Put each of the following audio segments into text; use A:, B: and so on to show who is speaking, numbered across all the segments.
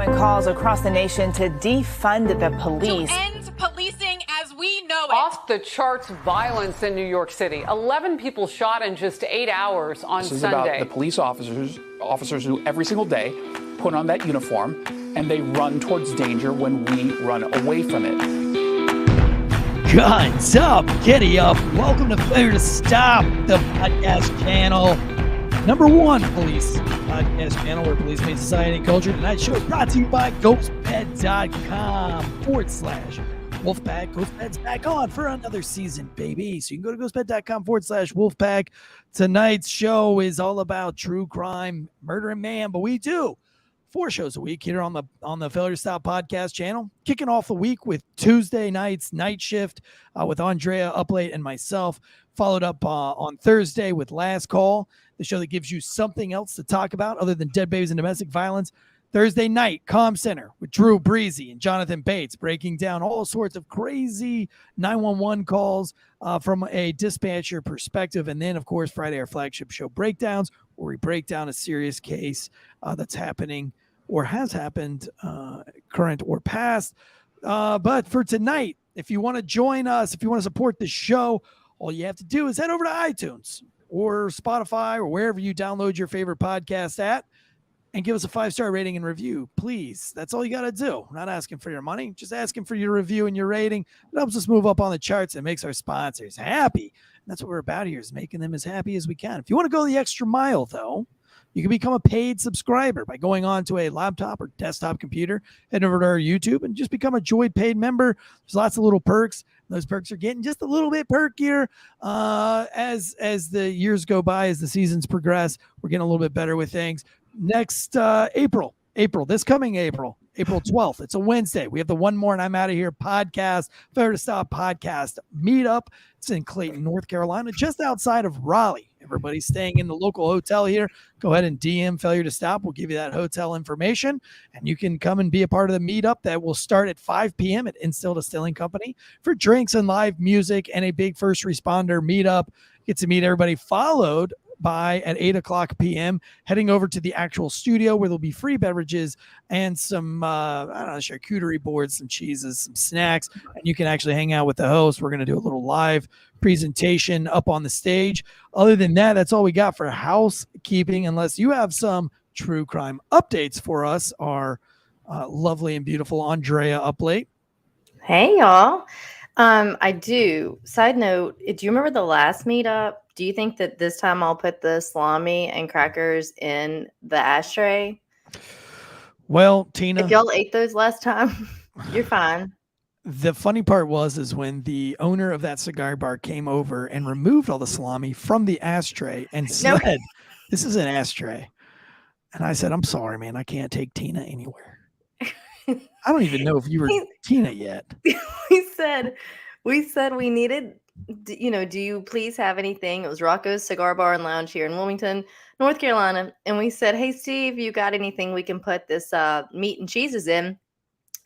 A: growing calls across the nation to defund the police.
B: To end policing as we know it.
C: Off the charts violence in New York City. 11 people shot in just 8 hours on Sunday.
D: This is about the police officers who every single day put on that uniform and they run towards danger when we run away from it.
E: Guns up, giddy up. Welcome to Failure to Stop, the podcast channel. Number one police podcast channel where police meet society and culture. Tonight's show is brought to you by ghostbed.com/Wolfpack. Ghostbed's back on for another season, baby. So you can go to ghostbed.com/Wolfpack. Tonight's show is all about true crime, murder, and man, but we do 4 shows a week here on the Failure to Stop podcast channel. Kicking off the week with Tuesday nights Nightshift with Andrea Uplate and myself, followed up on Thursday with Last Call, the show that gives you something else to talk about other than dead babies and domestic violence. Thursday night, Comm Center with Drew Breezy and Jonathan Bates, breaking down all sorts of crazy 911 calls from a dispatcher perspective. And then, of course, Friday, our flagship show, Breakdowns, where we break down a serious case that's happening or has happened, current or past. But for tonight, if you want to join us, if you want to support the show, all you have to do is head over to iTunes or Spotify or wherever you download your favorite podcast at and give us a 5-star rating and review, please. That's all you got to do. We're not asking for your money, just asking for your review and your rating. It helps us move up on the charts and makes our sponsors happy. And that's what we're about here, is making them as happy as we can. If you want to go the extra mile, though, you can become a paid subscriber by going on to a laptop or desktop computer, head over to our YouTube, and just become a Joy paid member. There's lots of little perks. Those perks are getting just a little bit perkier as the years go by, as the seasons progress. We're getting a little bit better with things. Next this coming April 12th. It's a Wednesday. We have the One More and I'm Out of Here podcast, Fair to Stop podcast meetup. It's in Clayton, North Carolina, just outside of Raleigh. Everybody's staying in the local hotel here. Go ahead and DM Failure to Stop. We'll give you that hotel information, and you can come and be a part of the meetup that will start at 5 p.m. at Instill Distilling Company for drinks and live music and a big first responder meetup. Get to meet everybody, followed by at 8 o'clock p.m. heading over to the actual studio where there'll be free beverages and some charcuterie boards, some cheeses, some snacks, and you can actually hang out with the host. We're going to do a little live presentation up on the stage. Other than that, that's all we got for housekeeping, unless you have some true crime updates for us, our lovely and beautiful Andrea Uplate.
F: Hey, y'all. I do. Side note, do you remember the last meetup? Do you think that this time I'll put the salami and crackers in the ashtray?
E: Well, Tina,
F: if y'all ate those last time, you're fine.
E: The funny part is when the owner of that cigar bar came over and removed all the salami from the ashtray and said, "This is an ashtray." And I said, "I'm sorry, man. I can't take Tina anywhere." I don't even know if you were Tina yet.
F: We said we needed, do you please have anything? It was Rocco's Cigar Bar and Lounge here in Wilmington, North Carolina. And we said, "Hey, Steve, you got anything we can put this meat and cheeses in?"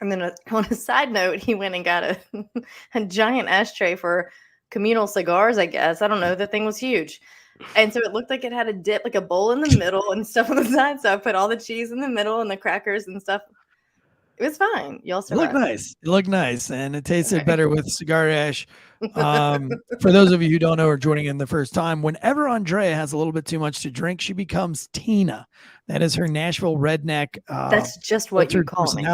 F: And then on a side note, he went and got a giant ashtray for communal cigars, I guess. I don't know. The thing was huge. And so it looked like it had a dip, like a bowl in the middle and stuff on the side. So I put all the cheese in the middle and the crackers and stuff. It was fine. Y'all survived.
E: It looked nice, and it tasted better with cigar ash. For those of you who don't know or joining in the first time, whenever Andrea has a little bit too much to drink, she becomes Tina. That is her Nashville redneck.
F: That's just what you call me.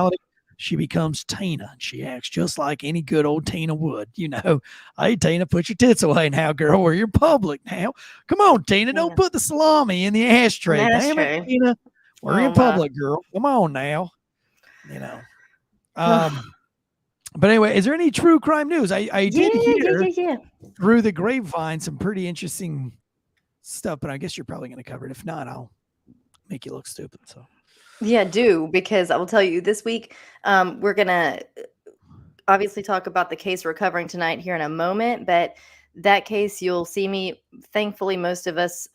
E: She becomes Tina. She acts just like any good old Tina would. Hey, Tina, put your tits away now, girl. We're in public now. Come on, Tina. Don't put the salami in the ashtray. Damn it, Tina. We're in public, girl. Come on now. But anyway, is there any true crime news? I did hear through the grapevine some pretty interesting stuff, but I guess you're probably going to cover it. If not, I'll make you look stupid. So
F: yeah, do, because I will tell you this week, we're going to obviously talk about the case we're covering tonight here in a moment, but that case, you'll see me, thankfully, most of us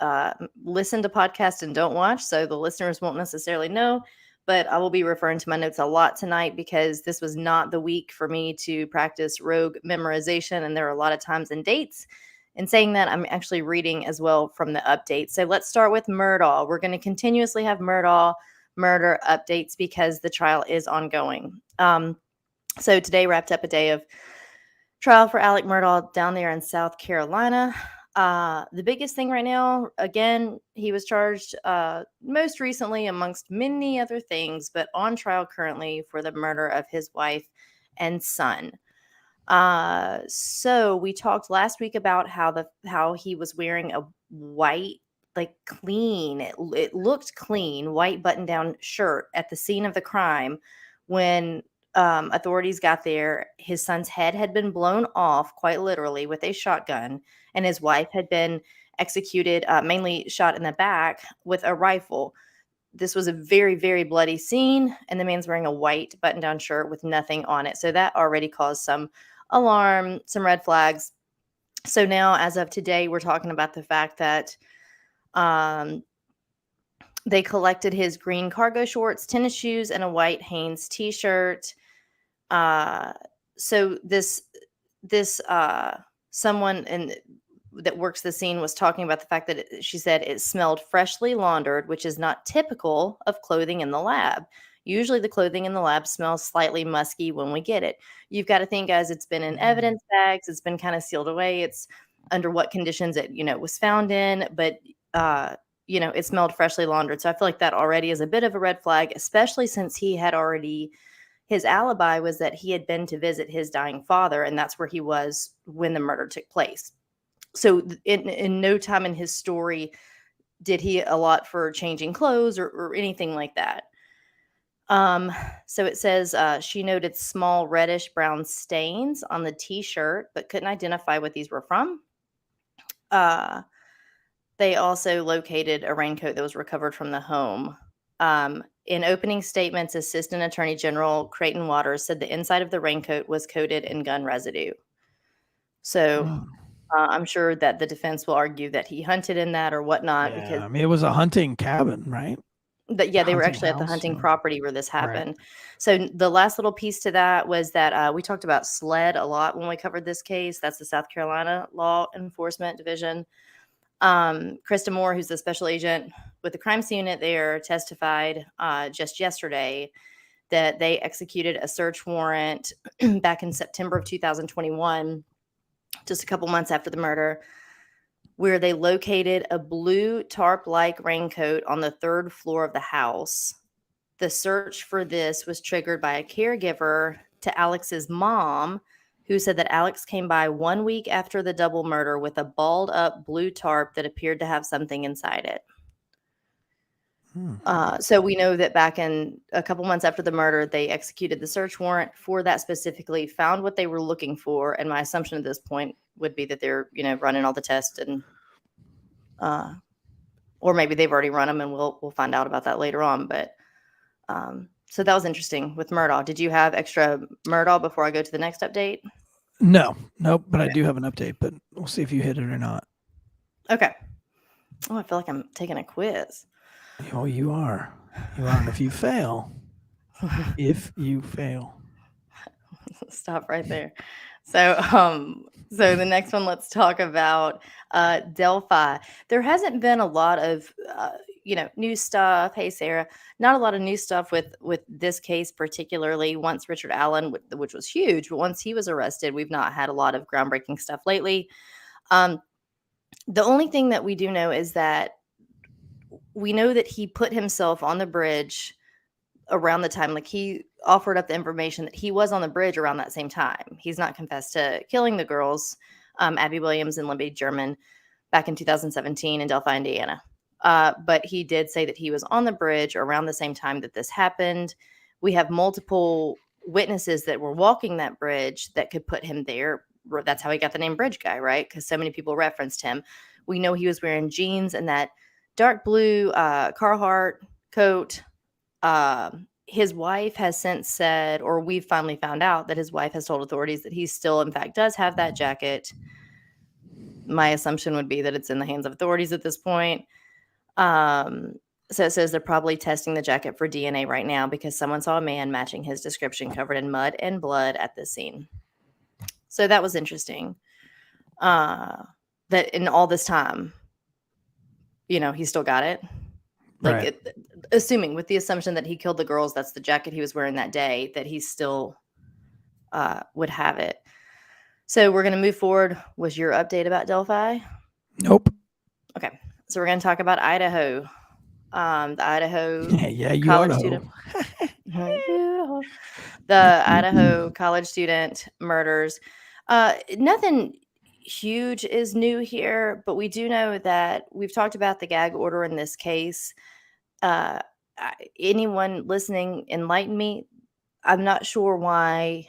F: listen to podcasts and don't watch, so the listeners won't necessarily know. But I will be referring to my notes a lot tonight because this was not the week for me to practice rogue memorization. And there are a lot of times and dates. And saying that, I'm actually reading as well from the update. So let's start with Murdaugh. We're going to continuously have Murdaugh murder updates because the trial is ongoing. So today wrapped up a day of trial for Alec Murdaugh down there in South Carolina. The biggest thing right now, again, he was charged most recently amongst many other things, but on trial currently for the murder of his wife and son. So we talked last week about how he was wearing a white, like clean, it looked clean, white button-down shirt at the scene of the crime. When authorities got there, his son's head had been blown off, quite literally, with a shotgun, and his wife had been executed, mainly shot in the back with a rifle. This was a very, very bloody scene, and the man's wearing a white button-down shirt with nothing on it. So that already caused some alarm, some red flags. So now, as of today, we're talking about the fact that they collected his green cargo shorts, tennis shoes, and a white Hanes t-shirt. So this someone that works the scene was talking about the fact that she said it smelled freshly laundered, which is not typical of clothing in the lab. Usually the clothing in the lab smells slightly musky when we get it. You've got to think, as it's been in evidence bags, it's been kind of sealed away. It's under what conditions it, was found in, but it smelled freshly laundered. So I feel like that already is a bit of a red flag, especially since his alibi was that he had been to visit his dying father, and that's where he was when the murder took place. So in no time in his story did he allot for changing clothes or anything like that. So it says she noted small reddish brown stains on the t-shirt, but couldn't identify what these were from. They also located a raincoat that was recovered from the home. In opening statements, Assistant Attorney General Creighton Waters said the inside of the raincoat was coated in gun residue. So I'm sure that the defense will argue that he hunted in that or whatnot.
E: Yeah,
F: because
E: I mean, it was a hunting cabin, right?
F: they were
E: Hunting
F: actually at the
E: house,
F: hunting
E: yeah.
F: property where this happened.
E: Right.
F: So the last little piece to that was that we talked about SLED a lot when we covered this case. That's the South Carolina Law Enforcement Division. Krista Moore, who's the special agent with the crimes unit there, testified just yesterday that they executed a search warrant back in September of 2021, just a couple months after the murder, where they located a blue tarp-like raincoat on the third floor of the house. The search for this was triggered by a caregiver to Alex's mom, who said that Alex came by 1 week after the double murder with a balled up blue tarp that appeared to have something inside it. So we know that back in a couple months after the murder, they executed the search warrant for that specifically, found what they were looking for. And my assumption at this point would be that they're, running all the tests and, or maybe they've already run them and we'll find out about that later on. But, so that was interesting with Murdaugh. Did you have extra Murdaugh before I go to the next update?
E: Nope. But I do have an update, but we'll see if you hit it or not.
F: Okay. Oh, I feel like I'm taking a quiz.
E: Oh, you are. And if you fail,
F: Stop right there. So the next one, let's talk about Delphi. There hasn't been a lot of new stuff. Hey, Sarah, not a lot of new stuff with this case, particularly once Richard Allen, which was huge, but once he was arrested, we've not had a lot of groundbreaking stuff lately. The only thing that we do know is that we know that he put himself on the bridge around the time, like he offered up the information that he was on the bridge around that same time. He's not confessed to killing the girls, Abby Williams and Libby German, back in 2017 in Delphi, Indiana. But he did say that he was on the bridge around the same time that this happened. We have multiple witnesses that were walking that bridge that could put him there. That's how he got the name Bridge Guy, right? Because so many people referenced him. We know he was wearing jeans and that dark blue Carhartt coat. His wife has since said, or we've finally found out that his wife has told authorities that he still, in fact, does have that jacket. My assumption would be that it's in the hands of authorities at this point. So it says they're probably testing the jacket for DNA right now because someone saw a man matching his description covered in mud and blood at the scene. So that was interesting. That in all this time, he still got it. Like,
E: Right.
F: assuming with the assumption that he killed the girls, that's the jacket he was wearing that day, that he still would have it. So we're going to move forward. Was your update about Delphi?
E: Nope.
F: Okay. So we're going to talk about Idaho. The Idaho
E: You
F: college
E: Idaho.
F: student. The Idaho college student murders. Nothing huge is new here, but we do know that we've talked about the gag order in this case. Anyone listening, enlighten me. I'm not sure why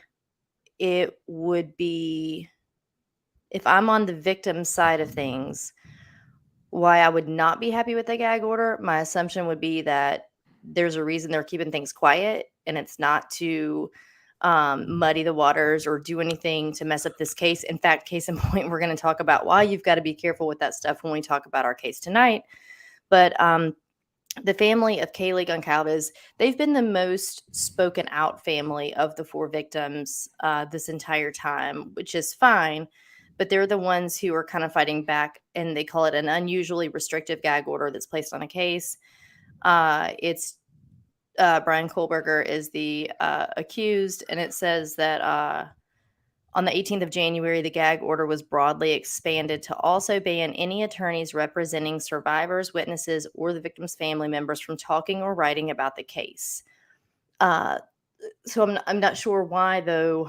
F: it would be, if I'm on the victim side of things, why I would not be happy with the gag order. My assumption would be that there's a reason they're keeping things quiet, and it's not to muddy the waters or do anything to mess up this case. In fact, case in point, we're going to talk about why you've got to be careful with that stuff when we talk about our case tonight. But the family of Kaylee Goncalves, they've been the most spoken out family of the 4 victims this entire time, which is fine. But they're the ones who are kind of fighting back, and they call it an unusually restrictive gag order that's placed on a case. It's Brian Kohlberger is the accused, and it says that on the 18th of January, the gag order was broadly expanded to also ban any attorneys representing survivors, witnesses, or the victim's family members from talking or writing about the case. So I'm not sure why, though.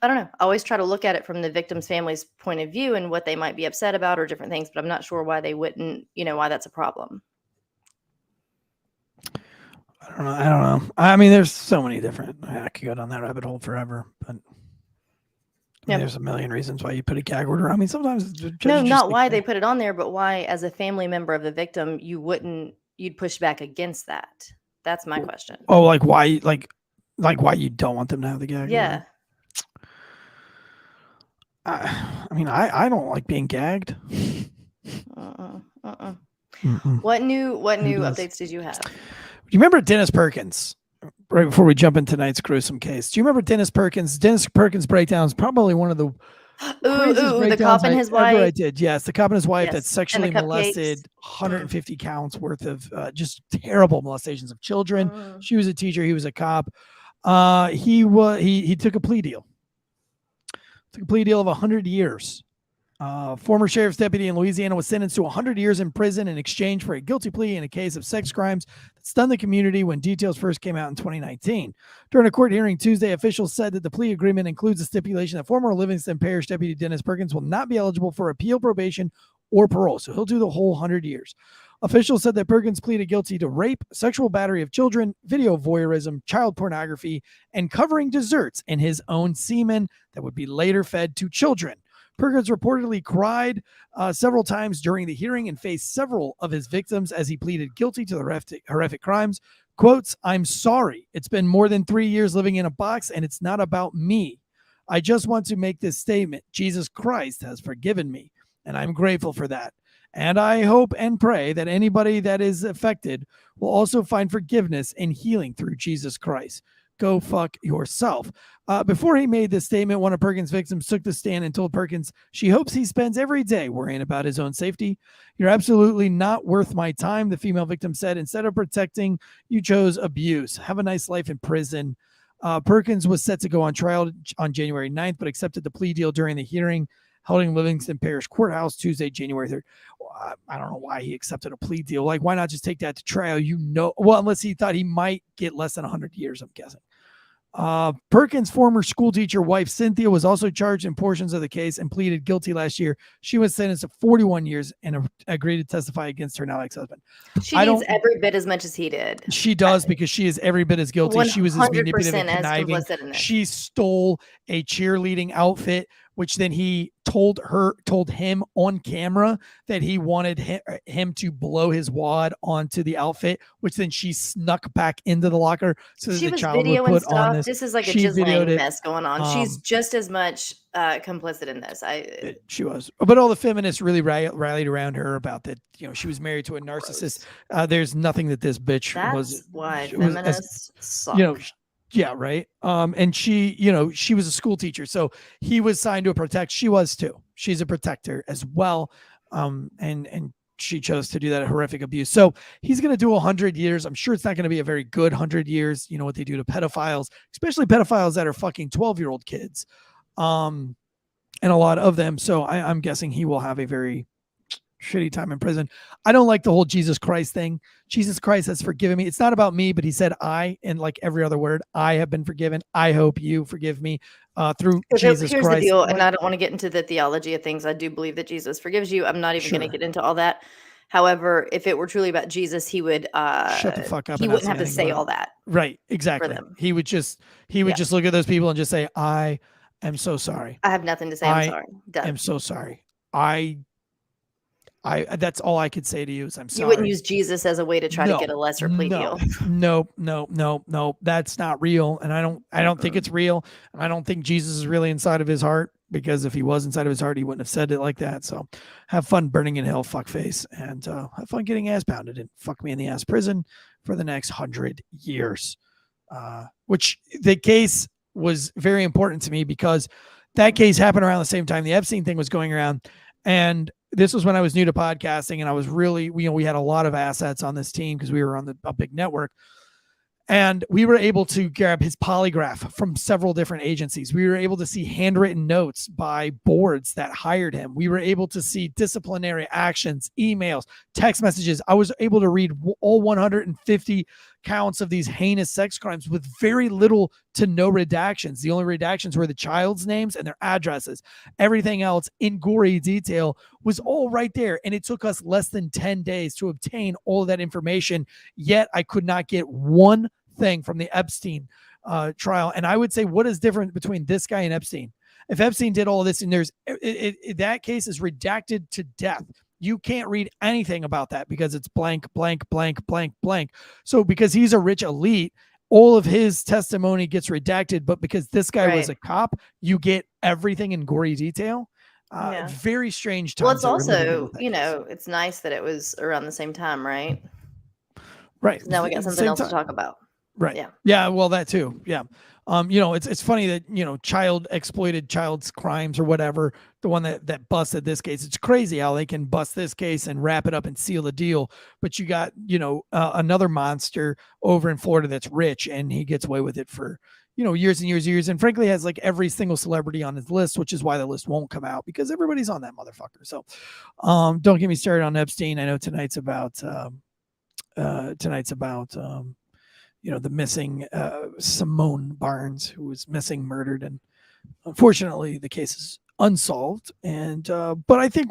F: I don't know. I always try to look at it from the victim's family's point of view and what they might be upset about or different things, but I'm not sure why they wouldn't, why that's a problem.
E: I don't know. I mean, there's so many different. I could go down that rabbit hole forever, but there's a million reasons why you put a gag order. I mean, sometimes
F: no, not why they put it on there, but why, as a family member of the victim, you'd push back against that. That's my question.
E: Oh, like why? Like why you don't want them to have the gag?
F: Yeah.
E: Order? I mean, I don't like being gagged.
F: What new updates did you have?
E: Do you remember Dennis Perkins? Right before we jump into tonight's gruesome case, do you remember Dennis Perkins? Dennis Perkins breakdown is probably one of the
F: the cop and his wife.
E: I did, yes, the cop and his wife that sexually molested 150 counts worth of just terrible molestations of children. She was a teacher, he was a cop. He took a plea deal. Took a plea deal of 100 years. Former sheriff's deputy in Louisiana was sentenced to 100 years in prison in exchange for a guilty plea in a case of sex crimes that stunned the community when details first came out in 2019. During a court hearing Tuesday, officials said that the plea agreement includes a stipulation that former Livingston Parish Deputy Dennis Perkins will not be eligible for appeal, probation, or parole, so he'll do the whole 100 years. Officials said that Perkins pleaded guilty to rape, sexual battery of children, video voyeurism, child pornography, and covering desserts in his own semen that would be later fed to children. Perkins reportedly cried several times during the hearing and faced several of his victims as he pleaded guilty to the horrific crimes. Quotes, "I'm sorry. It's been more than 3 years living in a box, and it's not about me. I just want to make this statement. Jesus Christ has forgiven me, and I'm grateful for that. And I hope and pray that anybody that is affected will also find forgiveness and healing through Jesus Christ. Go fuck yourself." Before he made this statement, one of Perkins' victims took the stand and told Perkins she hopes he spends every day worrying about his own safety. "You're absolutely not worth my time," the female victim said. "Instead of protecting, you chose abuse. Have a nice life in prison." Perkins was set to go on trial on January 9th, but accepted the plea deal during the hearing held in Livingston Parish Courthouse Tuesday, January 3rd. I don't know why he accepted a plea deal. Like, why not just take that to trial? Well, unless he thought he might get less than 100 years, I'm guessing. Perkins' former school teacher wife, Cynthia, was also charged in portions of the case and pleaded guilty last year. She was sentenced to 41 years and agreed to testify against her now ex-husband.
F: She needs every bit as much as he did.
E: She does, because she is every bit as guilty. She was as manipulative and conniving. She stole a cheerleading outfit, which then he told him on camera that he wanted him to blow his wad onto the outfit, which then she snuck back into the locker so that the child would put on this.
F: This is like a jizzling mess going on. She's just as much complicit in this.
E: She was, but all the feminists really rallied around her about that. She was married to a narcissist. There's nothing that this bitch was.
F: That's why feminists suck.
E: Yeah, right. And she was a school teacher, so he was signed to protect. She was too. She's a protector as well. And she chose to do that horrific abuse. So he's going to do 100 years. I'm sure it's not going to be a very good 100 years. You know what they do to pedophiles, especially pedophiles that are fucking 12-year-old kids. And a lot of them. So I'm guessing he will have a very shitty time in prison. I don't like the whole Jesus Christ thing. Jesus Christ has forgiven me. It's not about me, but he said I, and like every other word, I have been forgiven. I hope you forgive me through Jesus
F: Here's
E: Christ.
F: the deal, and I don't want to get into the theology of things. I do believe that Jesus forgives you. I'm not even going to get into all that. However, if it were truly about Jesus, he would
E: shut the fuck up.
F: He wouldn't have to say all that.
E: Right. Exactly. He would just look at those people and just say, I am so sorry.
F: I have nothing to say. I'm sorry. Done.
E: I'm so sorry. That's all I could say to you is I'm sorry.
F: You wouldn't use Jesus as a way to try to get a lesser plea deal.
E: No. That's not real. And I don't think it's real. And I don't think Jesus is really inside of his heart, because if he was inside of his heart, he wouldn't have said it like that. So have fun burning in hell, fuckface, and have fun getting ass pounded and fuck me in the ass prison for the next 100 years. Which the case was very important to me because that case happened around the same time the Epstein thing was going around. And this was when I was new to podcasting, and I was really, we had a lot of assets on this team because we were on a big network. And we were able to grab his polygraph from several different agencies. We were able to see handwritten notes by boards that hired him. We were able to see disciplinary actions, emails, text messages. I was able to read all 150 counts of these heinous sex crimes with very little to no redactions. The only redactions were the child's names and their addresses. Everything else in gory detail was all right there. And it took us less than 10 days to obtain all of that information. Yet I could not get one thing from the Epstein trial. And I would say, what is different between this guy and Epstein? If Epstein did all of this and that case is redacted to death. You can't read anything about that because it's blank, blank, blank, blank, blank. So because he's a rich elite, all of his testimony gets redacted. But because this guy was a cop, you get everything in gory detail. Very strange times.
F: Well, it's also, it's nice that it was around the same time, right?
E: Right.
F: Now we got something else to talk about.
E: Right.
F: Yeah.
E: Yeah. Well, that too. Yeah. It's funny that, child exploited child's crimes or whatever, the one that busted this case. It's crazy how they can bust this case and wrap it up and seal the deal. But you got, another monster over in Florida that's rich, and he gets away with it for, years and years. And frankly, has like every single celebrity on his list, which is why the list won't come out because everybody's on that motherfucker. So don't get me started on Epstein. I know tonight's about the missing Simone Barnes, who was missing, murdered, and unfortunately the case is unsolved. And but I think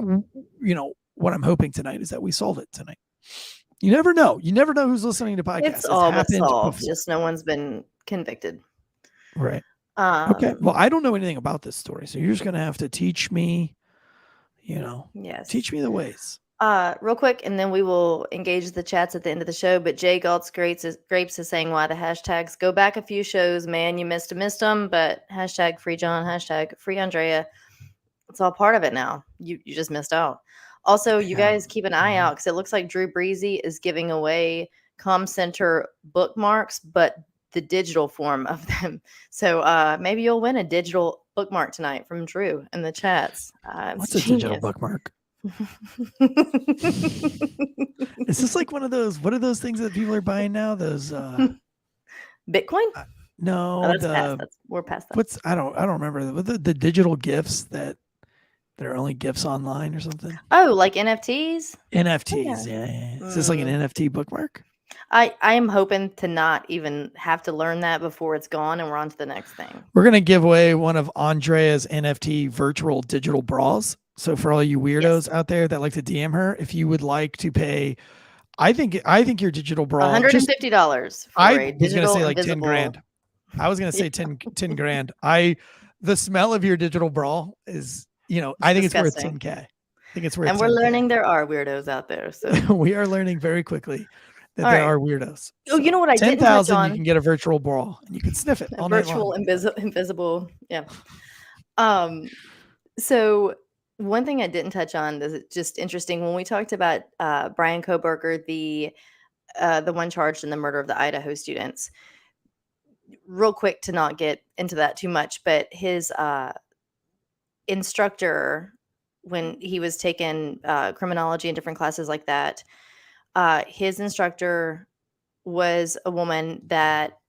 E: what I'm hoping tonight is that we solve it tonight. You never know. You never know who's listening to podcasts.
F: It's all but solved. Just no one's been convicted.
E: Right. Okay. Well, I don't know anything about this story, so you're just gonna have to teach me.
F: Yes.
E: Teach me the ways.
F: Real quick, and then we will engage the chats at the end of the show. But Jay Galt's Grapes is saying why the hashtags. Go back a few shows, man. You missed them. But hashtag free John, hashtag free Andrea. It's all part of it now. You just missed out. Also, you guys keep an eye out because it looks like Drew Breezy is giving away ComCenter bookmarks, but the digital form of them. So maybe you'll win a digital bookmark tonight from Drew in the chats.
E: What's a digital bookmark? Is this like one of those? What are those things that people are buying now? Those
F: Bitcoin?
E: No,
F: we're past that.
E: I don't remember the digital gifts that are only gifts online or something.
F: Oh, like NFTs?
E: NFTs, yeah. Is this like an NFT bookmark?
F: I am hoping to not even have to learn that before it's gone and we're on to the next thing.
E: We're gonna give away one of Andrea's NFT virtual digital bras. So for all you weirdos out there that like to DM her, if you would like to pay, I think your digital bra
F: $150.
E: I was going to say like 10 grand. I was going to say 10 grand. The smell of your digital bra is, I think it's worth 10K. I think it's worth.
F: And we're learning there are weirdos out there. So
E: we are learning very quickly that there are weirdos.
F: Oh, you know what I didn't touch on?
E: 10,000, you can get a virtual bra and you can sniff it all night long.
F: Invisible. Yeah. So one thing I didn't touch on is just interesting when we talked about Brian Koberger, the one charged in the murder of the Idaho students. Real quick to not get into that too much, but his instructor when he was taking criminology and different classes like that, his instructor was a woman that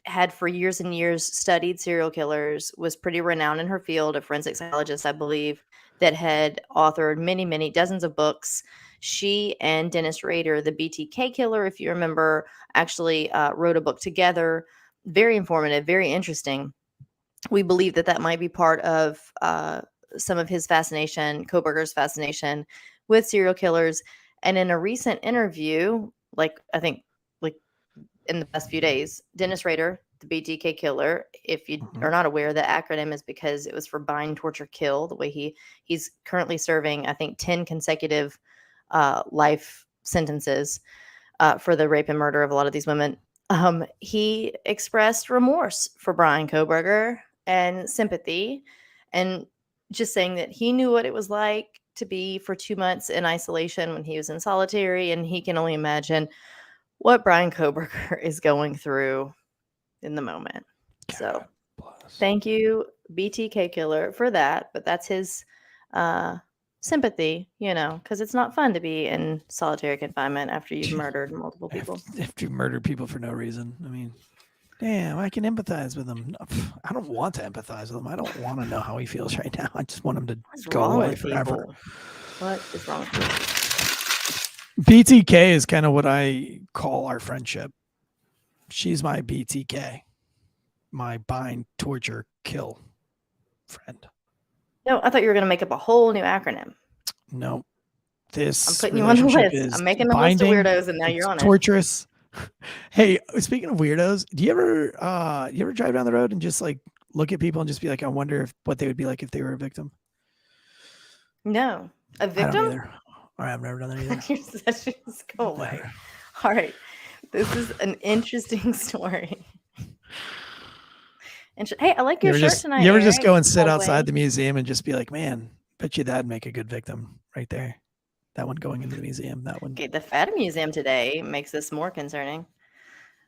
F: had for years and years studied serial killers, was pretty renowned in her field, a forensic psychologist, I believe, that had authored many, many dozens of books. She and Dennis Rader, the BTK killer, if you remember, actually wrote a book together. Very informative, very interesting. We believe that that might be part of some of his fascination, Kohberger's fascination with serial killers. And in a recent interview, like I think like in the past few days, Dennis Rader, the BTK killer, if you are not aware, the acronym is because it was for bind, torture, kill. The way he's currently serving, I think, 10 consecutive life sentences for the rape and murder of a lot of these women. He expressed remorse for Brian Kohberger and sympathy, and just saying that he knew what it was like to be for 2 months in isolation when he was in solitary, and he can only imagine what Brian Kohberger is going through in the moment.
E: God
F: So
E: bless.
F: thank you, BTK killer, for that. But that's his sympathy, because it's not fun to be in solitary confinement after you've murdered multiple people.
E: After you murder people for no reason. I mean, damn, I can empathize with him. I don't want to empathize with him. I don't want to know how he feels right now. I just want him to
F: What's
E: go
F: wrong
E: away
F: with
E: forever.
F: people? What is wrong with people?
E: BTK is kind of what I call our friendship. She's my BTK, my bind, torture, kill friend.
F: No, I thought you were going to make up a whole new acronym.
E: No, this
F: I'm putting you on the
E: relationship
F: list.
E: is
F: I'm making a
E: binding,
F: list of weirdos, and now
E: it's
F: you're on it.
E: torturous. Hey, speaking of weirdos, do you ever drive down the road and just like look at people and just be like, I wonder what they would be like if they were a victim?
F: No, a
E: I don't
F: victim.
E: either. All right, I've never done that either.
F: You're such a go away. All right, this is an interesting story. Hey, I like your shirt tonight.
E: You ever just
F: Eric.
E: go and sit
F: By the
E: outside
F: way.
E: the museum and just be like, man, bet you that'd make a good victim right there. That one going into the museum. That one.
F: Okay, the Fat Museum today makes this more concerning.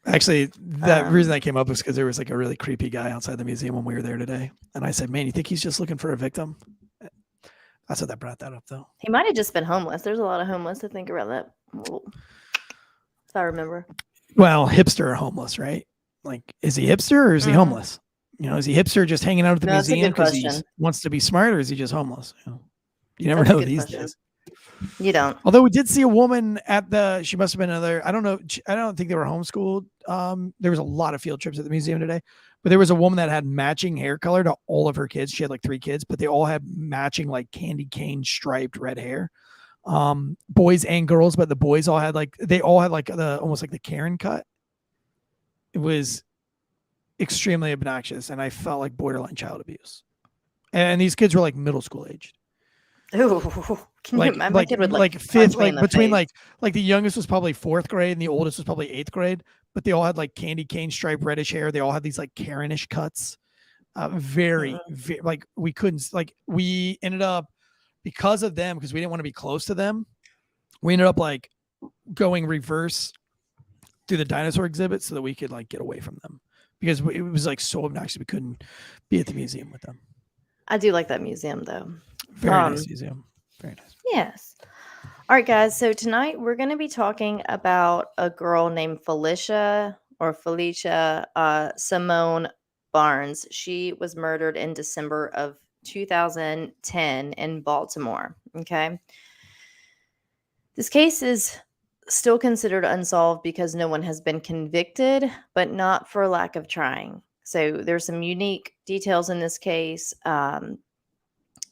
E: Actually, the reason I came up was because there was like a really creepy guy outside the museum when we were there today. And I said, man, you think he's just looking for a victim? That's what that brought that up, though.
F: He might have just been homeless. There's a lot of homeless to think about that. If I remember.
E: Well, hipster or homeless, right? Like, is he hipster or is he homeless? Is he hipster just hanging out at the museum because he wants to be smart, or is he just homeless? You never know these days.
F: You don't.
E: Although we did see a woman she must have been I don't know. I don't think they were homeschooled. There was a lot of field trips at the museum today, but there was a woman that had matching hair color to all of her kids. She had like 3 kids, but they all had matching like candy cane striped red hair. Boys and girls, but the boys all had almost like the Karen cut. It was extremely obnoxious, and I felt like borderline child abuse. And these kids were like middle school aged.
F: Ooh, can you imagine? My kid would
E: like fifth, like between like the youngest was probably 4th grade and the oldest was probably 8th grade, but they all had like candy cane striped reddish hair. They all had these like Karenish cuts. Very like we ended up, because of them, because we didn't want to be close to them, we ended up like going reverse through the dinosaur exhibit so that we could like get away from them, because it was like so obnoxious we couldn't be at the museum with them.
F: I do like that museum though.
E: Very nice museum. Very nice.
F: Yes. All right, guys. So tonight we're going to be talking about a girl named Felicia Simone Barnes. She was murdered in December of 2010 in Baltimore. Okay. This case is still considered unsolved because no one has been convicted, but not for lack of trying. So there's some unique details in this case.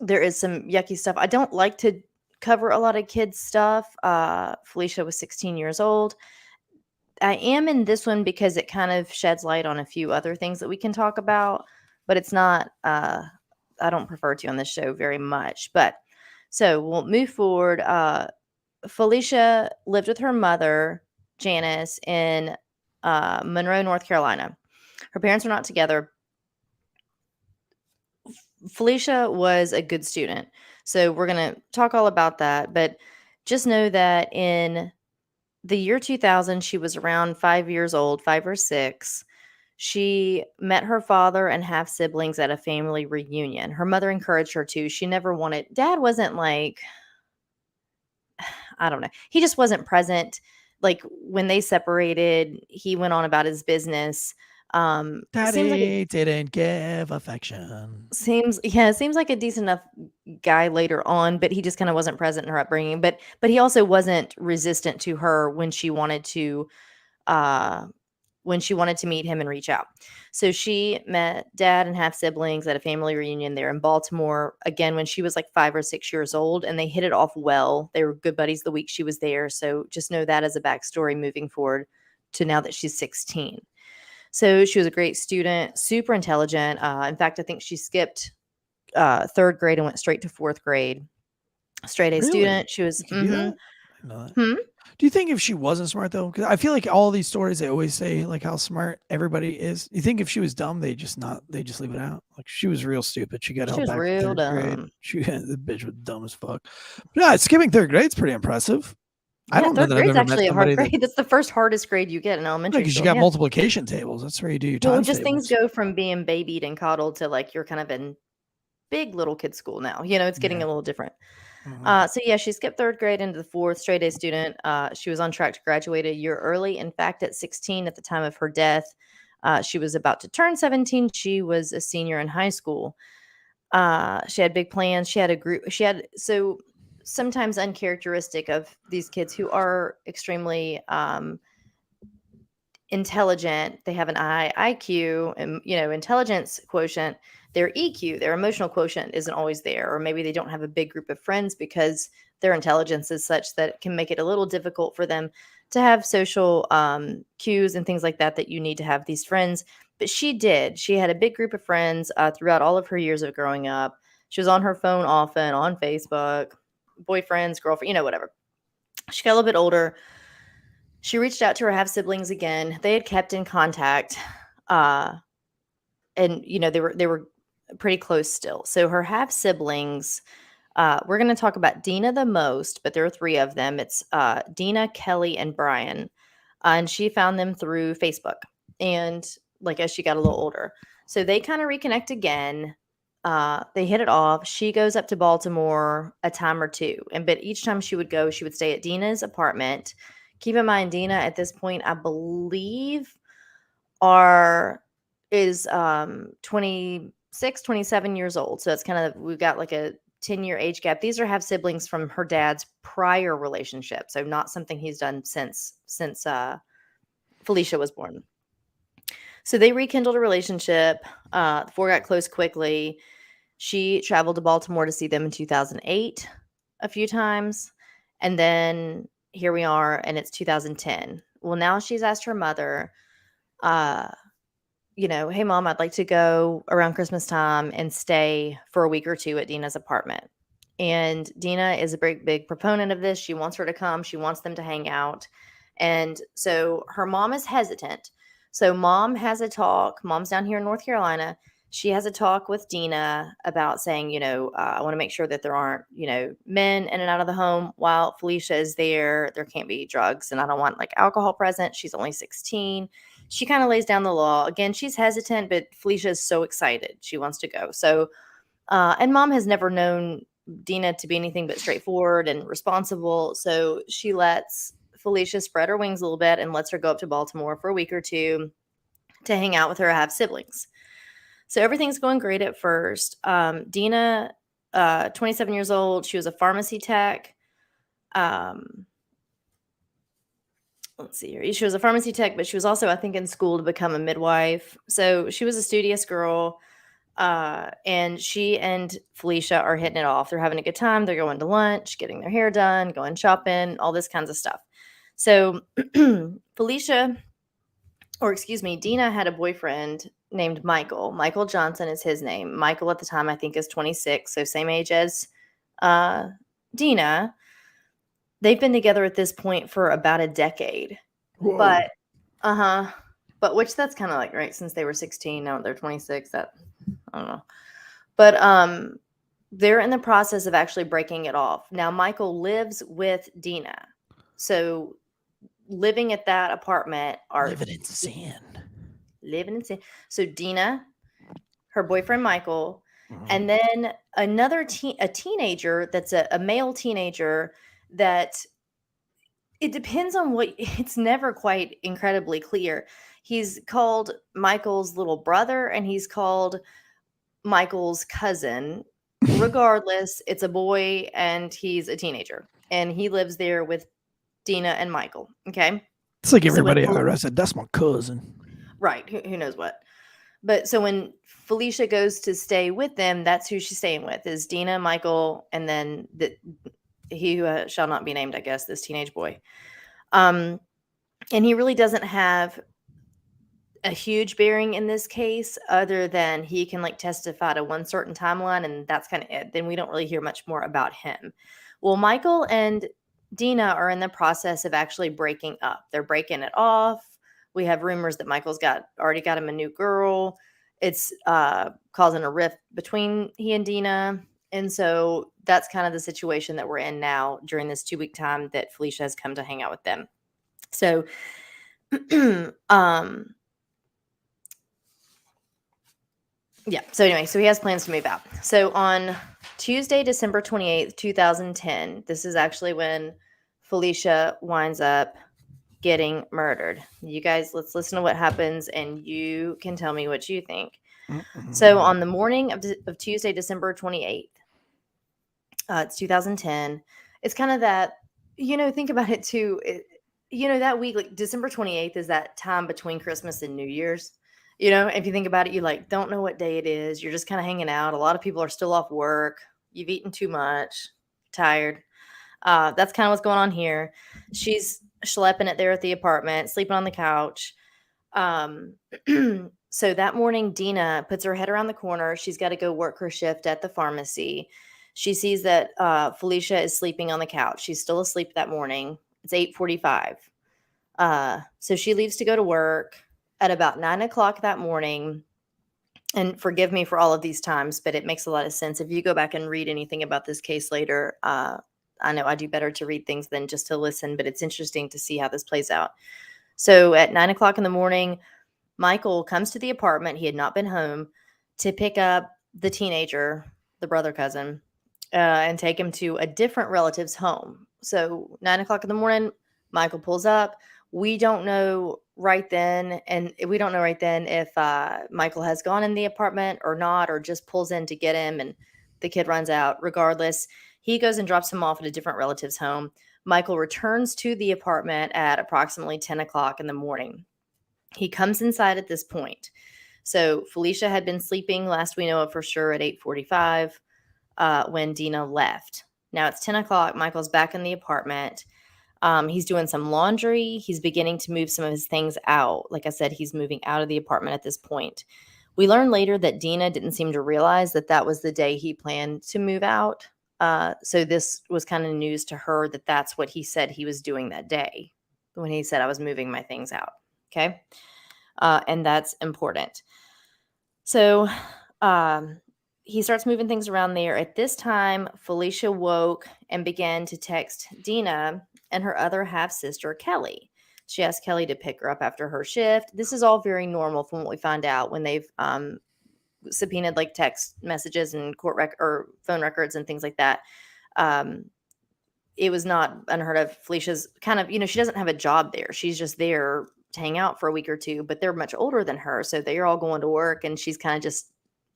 F: There is some yucky stuff. I don't like to cover a lot of kids' stuff. Felicia was 16 years old. I am in this one because it kind of sheds light on a few other things that we can talk about, but it's not, I don't prefer to on this show very much. But so we'll move forward. Felicia lived with her mother, Janice, in Monroe, North Carolina. Her parents were not together. Felicia was a good student. So we're going to talk all about that. But just know that in the year 2000, she was around 5 years old, 5 or 6. She met her father and half siblings at a family reunion. Her mother encouraged her to. She never wanted, dad wasn't like, I don't know. He just wasn't present. Like when they separated, he went on about his business. Seems like
E: Daddy didn't give affection.
F: it seems like a decent enough guy later on, but he just kind of wasn't present in her upbringing. But he also wasn't resistant to her when she wanted to meet him and reach out. So she met dad and half siblings at a family reunion there in Baltimore, again, when she was like 5 or 6 years old, and they hit it off well. They were good buddies the week she was there. So just know that as a backstory moving forward to now that she's 16. So she was a great student, super intelligent. In fact, I think she skipped 3rd grade and went straight to 4th grade. Straight A student. She was.
E: You can do that? I know that. Do you think if she wasn't smart though? Because I feel like all these stories they always say like how smart everybody is. You think if she was dumb, they just leave it out. Like she was real stupid. She got held back to 3rd grade. The bitch was dumb as fuck. But yeah, skipping 3rd grade's pretty impressive. I don't know that I've ever
F: actually
E: met
F: a hard
E: somebody
F: grade. That's the first hardest grade you get in elementary
E: because
F: school.
E: you got multiplication tables. That's where you do your times
F: just
E: tables.
F: things go from being babied and coddled to like you're kind of in big little kid school now. It's getting a little different. So yeah, she skipped 3rd grade into the 4th, straight A student. She was on track to graduate a year early. In fact, at 16, at the time of her death, she was about to turn 17. She was a senior in high school. She had big plans. She had a group. So sometimes uncharacteristic of these kids who are extremely intelligent. They have an IQ and intelligence quotient. Their EQ, their emotional quotient, isn't always there, or maybe they don't have a big group of friends because their intelligence is such that it can make it a little difficult for them to have social cues and things like that you need to have these friends. But she did. She had a big group of friends throughout all of her years of growing up. She was on her phone often, on Facebook, boyfriends, girlfriend, whatever. She got a little bit older. She reached out to her half siblings again. They had kept in contact, and they were pretty close still. So her half siblings, we're going to talk about Dina the most, but there are 3 of them. It's Dina, Kelly, and Brian, and she found them through Facebook. And like as she got a little older, so they kind of reconnect again. They hit it off. She goes up to Baltimore a time or 2, but each time she would go, she would stay at Dina's apartment. Keep in mind, Dina at this point, I believe, is 26, 27 years old. So it's kind of, we've got like a 10-year age gap. These are half siblings from her dad's prior relationship. So not something he's done since Felicia was born. So they rekindled a relationship. The 4 got close quickly. She traveled to Baltimore to see them in 2008 a few times. And then here we are, and it's 2010. Well, now she's asked her mother, hey, Mom, I'd like to go around Christmas time and stay for a week or 2 at Dina's apartment. And Dina is a big proponent of this. She wants her to come. She wants them to hang out. And so her mom is hesitant. So Mom has a talk. Mom's down here in North Carolina. She has a talk with Dina about saying, I want to make sure that there aren't, men in and out of the home while Felicia is there. There can't be drugs, and I don't want like alcohol present. She's only 16. She kind of lays down the law. Again, she's hesitant, but Felicia is so excited. She wants to go. So, and Mom has never known Dina to be anything but straightforward and responsible. So she lets Felicia spread her wings a little bit and lets her go up to Baltimore for a week or 2 to hang out with her half siblings. So everything's going great at first. Dina, 27 years old, she was a pharmacy tech. Let's see here. She was a pharmacy tech, but she was also, I think, in school to become a midwife. So she was a studious girl. And she and Felicia are hitting it off. They're having a good time. They're going to lunch, getting their hair done, going shopping, all this kinds of stuff. So Dina had a boyfriend named Michael. Michael Johnson is his name. Michael at the time, I think, is 26, so same age as Dina. They've been together at this point for about a decade. Whoa. But which that's kind of like, right, since they were 16, now they're 26, that, I don't know. But they're in the process of actually breaking it off. Now, Michael lives with Dina. So living at that apartment are
E: living in sin.
F: living in San. So Dina, her boyfriend Michael, and then another a teenager that's a male teenager that it depends on what it's never quite incredibly clear. He's called Michael's little brother and he's called Michael's cousin. Regardless, it's a boy and he's a teenager and he lives there with Dina and Michael. Okay.
E: It's like everybody I said, that's my cousin.
F: Right. Who knows what? But so when Felicia goes to stay with them, that's who she's staying with is Dina, Michael, and then he who shall not be named, I guess, this teenage boy. And he really doesn't have a huge bearing in this case other than he can like testify to one certain timeline and that's kind of it. Then we don't really hear much more about him. Well, Michael and Dina are in the process of actually breaking up. They're breaking it off. We have rumors that Michael's already got him a new girl. It's causing a rift between he and Dina. And so that's kind of the situation that we're in now during this 2-week time that Felicia has come to hang out with them. So, yeah. So anyway, so he has plans to move out. So on Tuesday, December 28th, 2010, this is actually when Felicia winds up getting murdered. You guys, let's listen to what happens and you can tell me what you think. So on the morning of Tuesday, December 28th, it's 2010. It's kind of that, think about it too. That week, like December 28th is that time between Christmas and New Year's. If you think about it, you like don't know what day it is. You're just kind of hanging out. A lot of people are still off work. You've eaten too much, tired. That's kind of what's going on here. She's schlepping it there at the apartment, sleeping on the couch. So that morning, Dina puts her head around the corner. She's got to go work her shift at the pharmacy. She sees that Felicia is sleeping on the couch. She's still asleep that morning. It's 8:45. So she leaves to go to work at about 9 o'clock that morning. And forgive me for all of these times, but it makes a lot of sense. If you go back and read anything about this case later, I know I do better to read things than just to listen, but it's interesting to see how this plays out. So at 9 o'clock in the morning, Michael comes to the apartment. He had not been home to pick up the teenager, the brother cousin, and take him to a different relative's home. So 9 o'clock in the morning, Michael pulls up. We don't know right then if Michael has gone in the apartment or not, or just pulls in to get him and the kid runs out. Regardless, he goes and drops him off at a different relative's home. Michael returns to the apartment at approximately 10 o'clock in the morning. He comes inside at this point. So Felicia had been sleeping, last we know of for sure, at 8:45 when Dina left. Now it's 10 o'clock. Michael's back in the apartment. He's doing some laundry. He's beginning to move some of his things out. Like I said, he's moving out of the apartment at this point. We learned later that Dina didn't seem to realize that that was the day he planned to move out. So this was kind of news to her that that's what he said he was doing that day when he said, I was moving my things out. Okay. And that's important. So he starts moving things around there. At this time, Felicia woke and began to text Dina and her other half-sister, Kelly. She asked Kelly to pick her up after her shift. This is all very normal from what we find out when they've subpoenaed like text messages and or phone records and things like that. It was not unheard of. Felicia's kind of, she doesn't have a job there. She's just there to hang out for a week or two, but they're much older than her. So they're all going to work and she's kind of just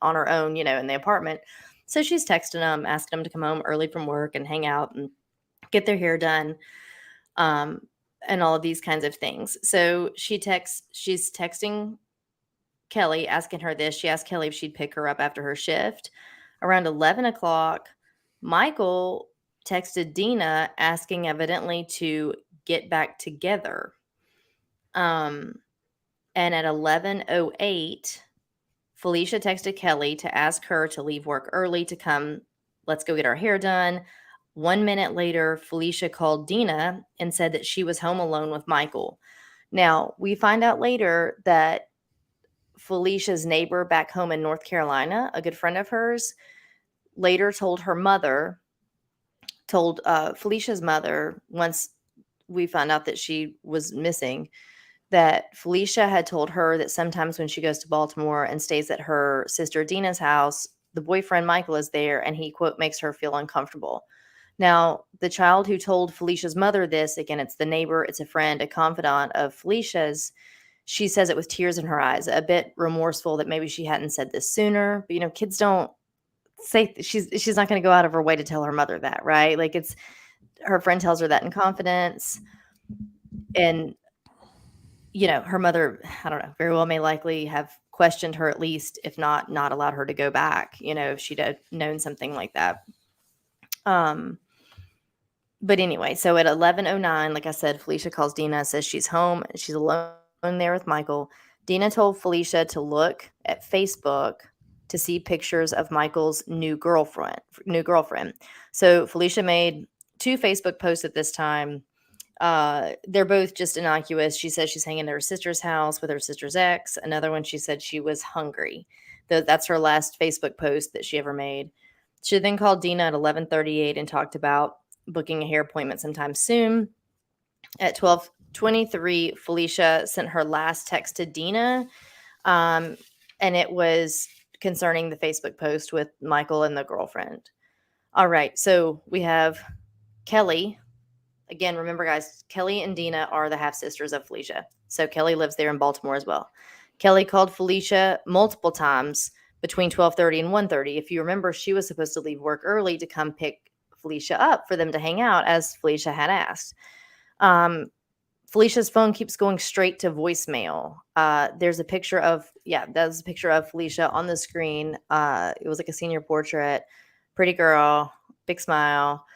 F: on her own, in the apartment. So she's texting them, asking them to come home early from work and hang out and get their hair done. And all of these kinds of things. So she's texting Kelly, asking her this. She asked Kelly if she'd pick her up after her shift. Around 11 o'clock, Michael texted Dina asking evidently to get back together. And at 11:08, Felicia texted Kelly to ask her to leave work early to come. Let's go get our hair done. 1 minute later, Felicia called Dina and said that she was home alone with Michael. Now, we find out later that Felicia's neighbor back home in North Carolina, a good friend of hers, later told Felicia's mother, once we found out that she was missing, that Felicia had told her that sometimes when she goes to Baltimore and stays at her sister Dina's house, the boyfriend Michael is there and he, quote, makes her feel uncomfortable. Now, the child who told Felicia's mother this, again, it's the neighbor, it's a friend, a confidant of Felicia's. She says it with tears in her eyes, a bit remorseful that maybe she hadn't said this sooner. But, you know, kids don't say she's not going to go out of her way to tell her mother that, right? Like, it's her friend tells her that in confidence. And, you know, her mother, I don't know, very well may likely have questioned her, at least, if not allowed her to go back, you know, if she'd have known something like that. But anyway, so at 11:09, like I said, Felicia calls Dina, says she's home. She's alone there with Michael. Dina told Felicia to look at Facebook to see pictures of Michael's new girlfriend. So Felicia made 2 Facebook posts at this time. They're both just innocuous. She says she's hanging at her sister's house with her sister's ex. Another one, she said she was hungry. That's her last Facebook post that she ever made. She then called Dina at 11:38 and talked about booking a hair appointment sometime soon. At 12:23, Felicia sent her last text to Dina, and it was concerning the Facebook post with Michael and the girlfriend. All right, so we have Kelly. Again, remember, guys, Kelly and Dina are the half-sisters of Felicia. So Kelly lives there in Baltimore as well. Kelly called Felicia multiple times between 12:30 and 1:30. If you remember, she was supposed to leave work early to come pick Felicia up for them to hang out, as Felicia had asked. Felicia's phone keeps going straight to voicemail. There's a picture of, that's a picture of Felicia on the screen. It was like a senior portrait, pretty girl, big smile.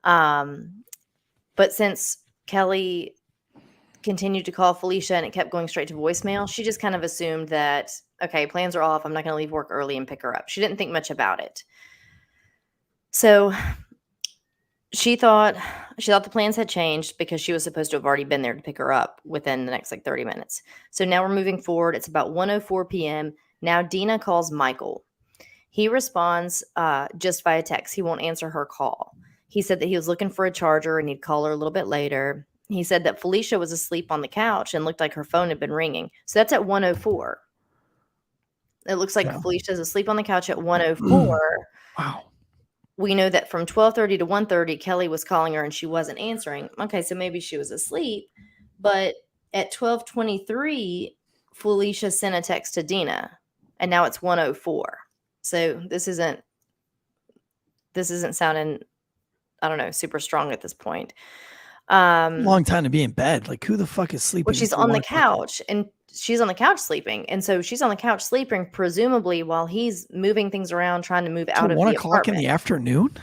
F: But since Kelly continued to call Felicia and it kept going straight to voicemail, she just kind of assumed that, okay, plans are off. I'm not going to leave work early and pick her up. She didn't think much about it. So she thought the plans had changed because she was supposed to have already been there to pick her up within the next 30 minutes. So now we're moving forward. It's about 1:04 p.m. Now Dina calls Michael. He responds just via text. He won't answer her call. He said that he was looking for a charger and he'd call her a little bit later. He said that Felicia was asleep on the couch and looked like her phone had been ringing. So that's at 1:04. It looks like Felicia's asleep on the couch at 1:04.
E: Wow.
F: We know that from 12:30 to 1:30, Kelly was calling her and she wasn't answering. Okay, so maybe she was asleep. But at 12:23, Felicia sent a text to Dina, and now it's 1:04. So this isn't sounding, I don't know, super strong at this point.
E: Long time to be in bed. Like, who the fuck is sleeping?
F: Well, she's on the couch, and she's on the couch sleeping. And so she's on the couch sleeping, presumably while he's moving things around, trying to move out of the
E: 1 o'clock in
F: apartment.
E: the afternoon?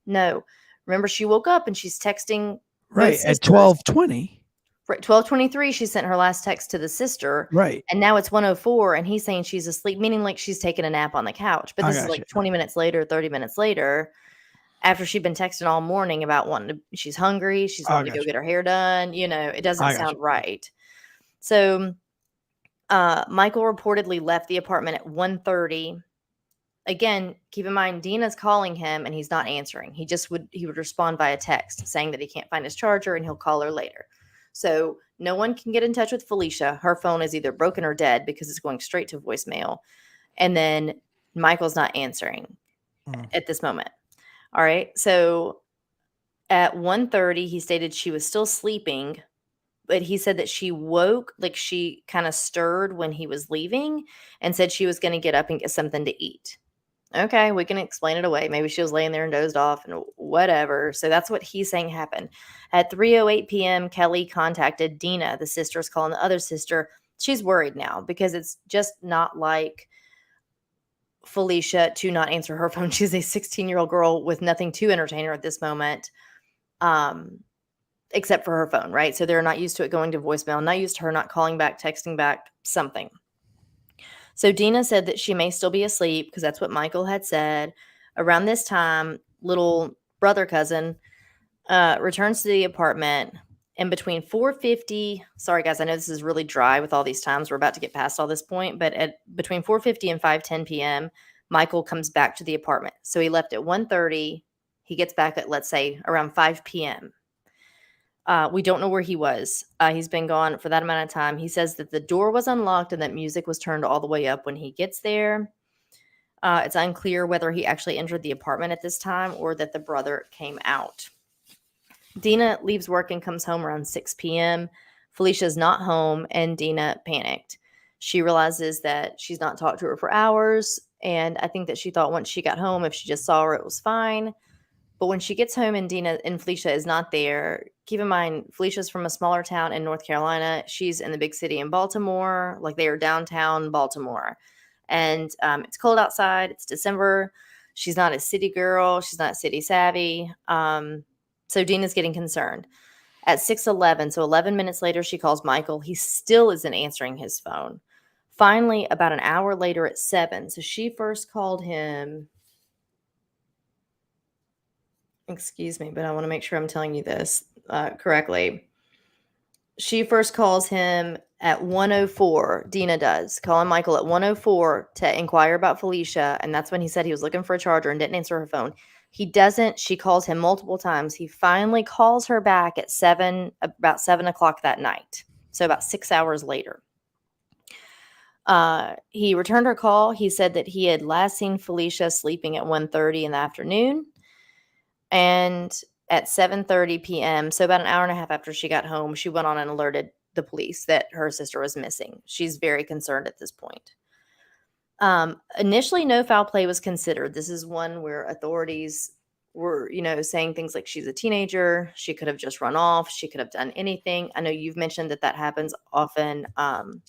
F: No. Remember, she woke up and she's texting.
E: Right, at 12:20.
F: Right, 12:23, she sent her last text to the sister.
E: Right.
F: And now it's 1:04, and he's saying she's asleep, meaning like she's taking a nap on the couch. But this is like 20 minutes later, 30 minutes later, after she'd been texting all morning about she's hungry, she's wanting to go get her hair done. You know, it doesn't sound right. So Michael reportedly left the apartment at 1:30. Again, keep in mind, Dina's calling him and he's not answering. He would respond via text saying that he can't find his charger and he'll call her later. So no one can get in touch with Felicia. Her phone is either broken or dead because it's going straight to voicemail. And then Michael's not answering at this moment. All right. So at 1:30, he stated she was still sleeping, but he said that she woke, like she kind of stirred when he was leaving and said she was going to get up and get something to eat. Okay, we can explain it away. Maybe she was laying there and dozed off and whatever. So that's what he's saying happened. At 3:08 p.m., Kelly contacted Dina. The sister's calling the other sister. She's worried now because it's just not like Felicia to not answer her phone. She's a 16-year-old girl with nothing to entertain her at this moment, except for her phone, right? So they're not used to it going to voicemail, not used to her not calling back, texting back, something. So Dina said that she may still be asleep because that's what Michael had said. Around this time, little brother cousin returns to the apartment, and between 4:50, sorry guys, I know this is really dry with all these times. We're about to get past all this point, but between 4:50 and 5:10 p.m., Michael comes back to the apartment. So he left at 1:30. He gets back at, let's say, around 5 p.m. We don't know where he was. He's been gone for that amount of time. He says that the door was unlocked and that music was turned all the way up when he gets there. It's unclear whether he actually entered the apartment at this time or that the brother came out. Dina leaves work and comes home around 6 p.m. Felicia's not home, and Dina panicked. She realizes that she's not talked to her for hours, and I think that she thought once she got home, if she just saw her, it was fine. But when she gets home and Dina and Felicia is not there, keep in mind, Felicia's from a smaller town in North Carolina. She's in the big city in Baltimore, like they are downtown Baltimore. And it's cold outside. It's December. She's not a city girl. She's not city savvy. So Dina's getting concerned. At 6:11, so 11 minutes later, she calls Michael. He still isn't answering his phone. Finally, about an hour later at 7, so she first called him. Excuse me, but I want to make sure I'm telling you this correctly. She first calls him at 1:04. Dina does. Calling Michael at 1:04 to inquire about Felicia, and that's when he said he was looking for a charger and didn't answer her phone. He doesn't. She calls him multiple times. He finally calls her back at about 7 o'clock that night. So about 6 hours later. He returned her call. He said that he had last seen Felicia sleeping at 1:30 in the afternoon. And at 7:30 p.m., so about an hour and a half after she got home, she went on and alerted the police that her sister was missing. She's very concerned at this point. Initially, no foul play was considered. This is one where authorities were, saying things like she's a teenager. She could have just run off. She could have done anything. I know you've mentioned that happens often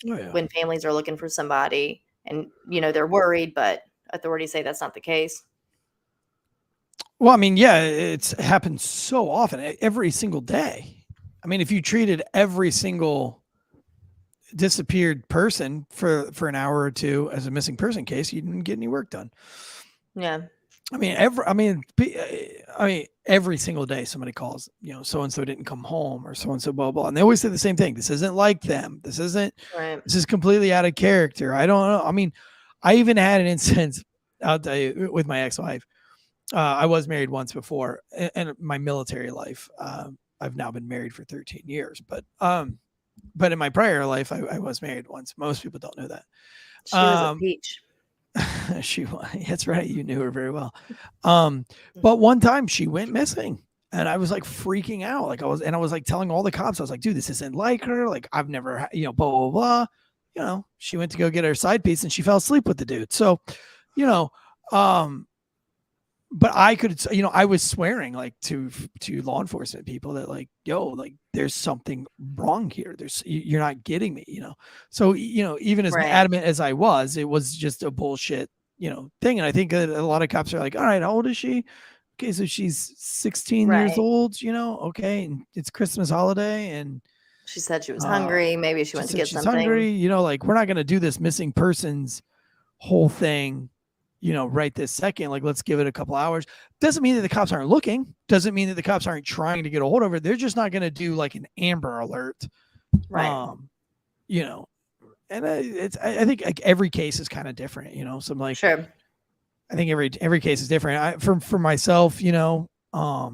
F: when families are looking for somebody and, they're worried, but authorities say that's not the case.
E: Well, I mean, yeah, it's happened so often, every single day. I mean, if you treated every single disappeared person for an hour or two as a missing person case, you didn't get any work done.
F: Yeah.
E: I mean, every single day somebody calls, so-and-so didn't come home or so-and-so blah, blah. And they always say the same thing. This isn't like them. This is completely out of character. I don't know. I mean, I even had an instance, I'll tell you, with my ex-wife. I was married once before in my military life. I've now been married for 13 years, but in my prior life, I was married once. Most people don't know that.
F: She was a peach.
E: That's right. You knew her very well. But one time she went missing and I was like freaking out. I was like telling all the cops, I was like, dude, this isn't like her. Like I've never, blah, blah, blah. She went to go get her side piece and she fell asleep with the dude. So, but I could, I was swearing like to law enforcement people that like, yo, like there's something wrong here. You're not getting me, So, even as adamant as I was, it was just a bullshit, thing. And I think that a lot of cops are like, all right, how old is she? Okay. So she's 16 years old, okay. And it's Christmas holiday. And
F: she said she was hungry. Maybe she went to get something.
E: Hungry, like we're not going to do this missing persons whole thing, right this second. Like, let's give it a couple hours. Doesn't mean that the cops aren't looking. Doesn't mean that the cops aren't trying to get a hold of it. They're just not going to do like an Amber Alert.
F: Right.
E: And I think like every case is kind of different, So I'm like,
F: sure.
E: I think every case is different. For myself, I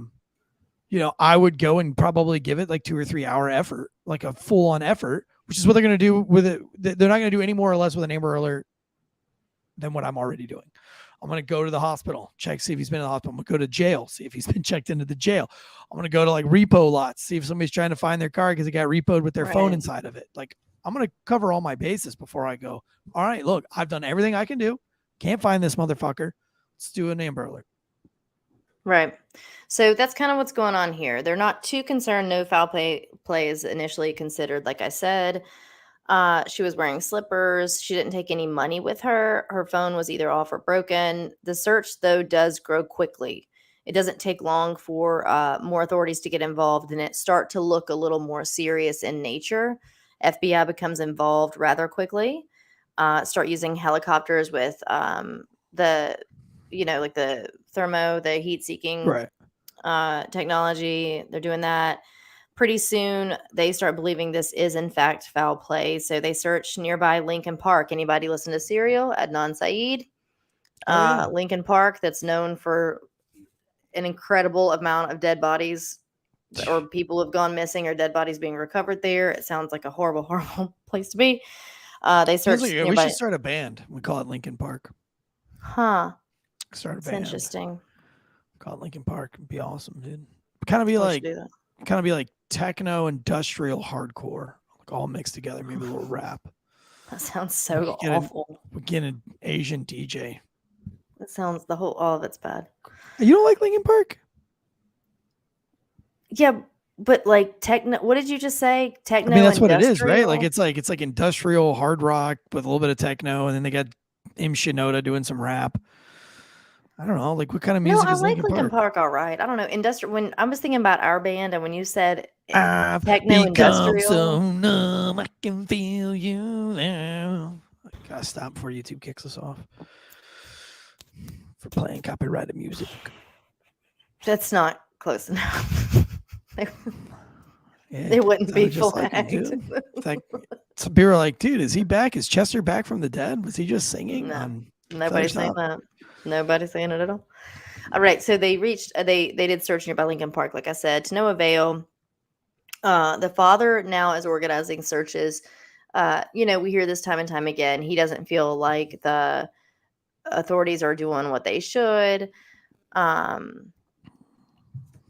E: would go and probably give it like 2 or 3 hour effort, like a full on effort, which is what they're going to do with it. They're not going to do any more or less with an Amber Alert than what I'm already doing. I'm going to go to the hospital, check, see if he's been in the hospital. I'm going to go to jail, see if he's been checked into the jail. I'm going to go to like repo lots, see if somebody's trying to find their car because it got repoed with their phone inside of it. Like I'm going to cover all my bases before I go, all right, look, I've done everything I can do. Can't find this motherfucker. Let's do an Amber Alert.
F: Right. So that's kind of what's going on here. They're not too concerned. No foul play is initially considered. Like I said, she was wearing slippers. She didn't take any money with her. Her phone was either off or broken. The search, though, does grow quickly. It doesn't take long for more authorities to get involved and it start to look a little more serious in nature. FBI becomes involved rather quickly. Start using helicopters with the heat-seeking technology. They're doing that. Pretty soon, they start believing this is, in fact, foul play. So they search nearby Lincoln Park. Anybody listen to Serial? Adnan Syed. Lincoln Park, that's known for an incredible amount of dead bodies or people have gone missing or dead bodies being recovered there. It sounds like a horrible, horrible place to be. They searched
E: Like, we
F: nearby.
E: should start a band. We call it Lincoln Park.
F: Huh.
E: Start a
F: That's
E: band.
F: interesting.
E: Call it Lincoln Park. It'd be awesome, dude. Kind of be like techno, industrial, hardcore, like all mixed together. Maybe a little rap.
F: That sounds so awful.
E: We get an Asian DJ.
F: That sounds all of it's bad.
E: You don't like Lincoln Park?
F: Yeah, but like techno. What did you just say? Techno.
E: I mean, that's what it is, right? Like it's like industrial hard rock with a little bit of techno, and then they got Im Shinoda doing some rap. I don't know, like what kind of music
F: No, I
E: is
F: like
E: Lincoln
F: Park. All right. I don't know. Industrial. When I was thinking about our band, and when you said
E: I've
F: techno
E: become
F: industrial,
E: so numb, I can feel you now. I gotta stop before YouTube kicks us off for playing copyrighted music.
F: that's not close enough. They wouldn't be full act.
E: It's like some people are like, dude, is he back? Is Chester back from the dead? Was he just singing?
F: No, nobody's saying that. Nobody's saying it at all. All right, so they reached. They did search nearby Lincoln Park, like I said, to no avail. The father now is organizing searches. We hear this time and time again. He doesn't feel like the authorities are doing what they should.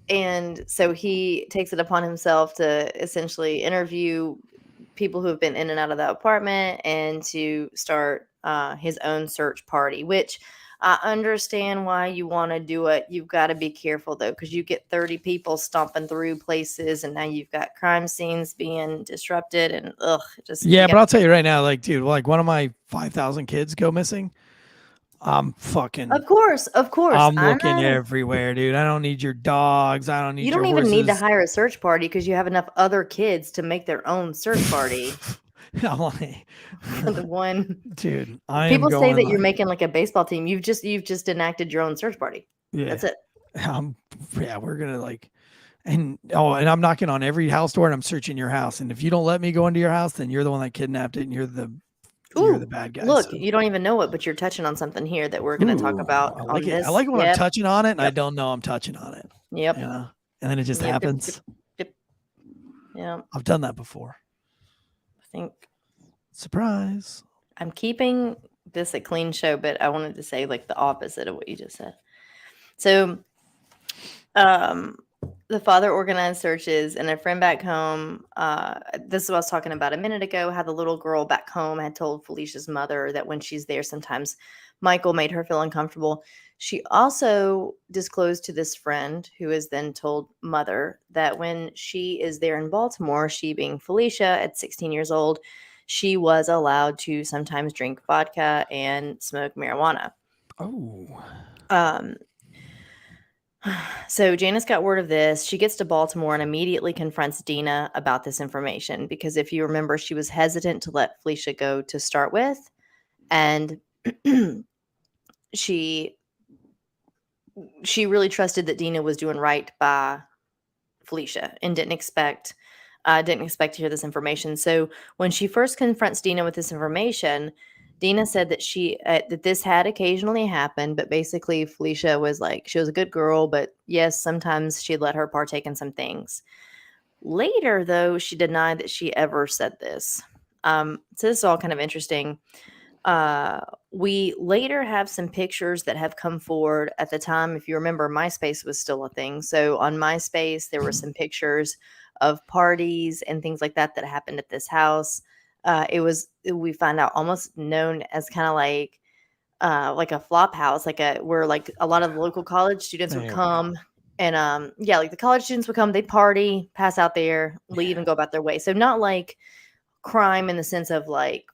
F: And so he takes it upon himself to essentially interview people who have been in and out of the apartment and to start his own search party, which I understand why you want to do it. You've got to be careful, though, because you get 30 people stomping through places, and now you've got crime scenes being disrupted. And
E: but I'll tell you right now, like, dude, like one of my 5,000 kids go missing. I'm fucking.
F: Of course.
E: I'm looking everywhere, dude. I don't need your dogs. I don't need.
F: You don't even need to hire a search party because you have enough other kids to make their own search party.
E: I'm like,
F: the one,
E: dude.
F: People say that you're making like a baseball team. You've just enacted your own search party.
E: Yeah,
F: that's it.
E: We're gonna and I'm knocking on every house door and I'm searching your house. And if you don't let me go into your house, then you're the one that kidnapped it and you're the bad guy.
F: Look, you don't even know it, but you're touching on something here that we're going to talk about.
E: I like it. I like when I'm touching on it and I don't know I'm touching on it.
F: Yep.
E: And then it just happens.
F: Yep. Yeah.
E: I've done that before.
F: I think.
E: Surprise.
F: I'm keeping this a clean show, but I wanted to say like the opposite of what you just said. So, the father organized searches, and a friend back home, this is what I was talking about a minute ago, how the little girl back home had told Felicia's mother that when she's there, sometimes Michael made her feel uncomfortable. She also disclosed to this friend, who has then told mother, that when she is there in Baltimore, she being Felicia at 16 years old, she was allowed to sometimes drink vodka and smoke marijuana.
E: Oh.
F: So Janice got word of this. She gets to Baltimore and immediately confronts Dina about this information because if you remember, she was hesitant to let Felicia go to start with. And she really trusted that Dina was doing right by Felicia and didn't expect to hear this information. So when she first confronts Dina with this information, Dina said that that this had occasionally happened, but basically Felicia was like, she was a good girl, but yes, sometimes she'd let her partake in some things. Later, though, she denied that she ever said this. So this is all kind of interesting. We later have some pictures that have come forward. At the time, if you remember, MySpace was still a thing. So on MySpace, there were some pictures of parties and things like that happened at this house. We find out almost known as kind of like a flop house, where like a lot of the local college students would come and like the college students would come, they'd party, pass out there, leave and go about their way. So not like crime in the sense of like,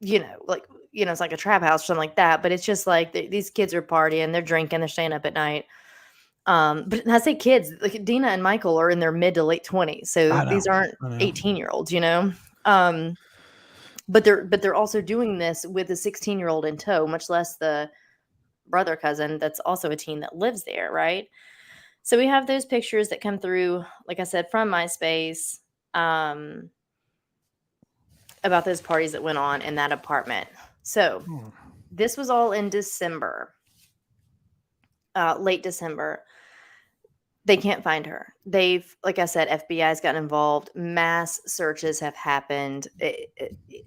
F: it's like a trap house or something like that, but it's just like these kids are partying, they're drinking, they're staying up at night. But I say kids, like Dina and Michael are in their mid to late 20s. So these aren't 18-year-olds, but they're also doing this with a 16-year-old in tow, much less the brother cousin that's also a teen that lives there, right? So we have those pictures that come through, like I said, from MySpace, about those parties that went on in that apartment. So this was all in December, late December. They can't find her. Like I said, FBI's gotten involved. Mass searches have happened.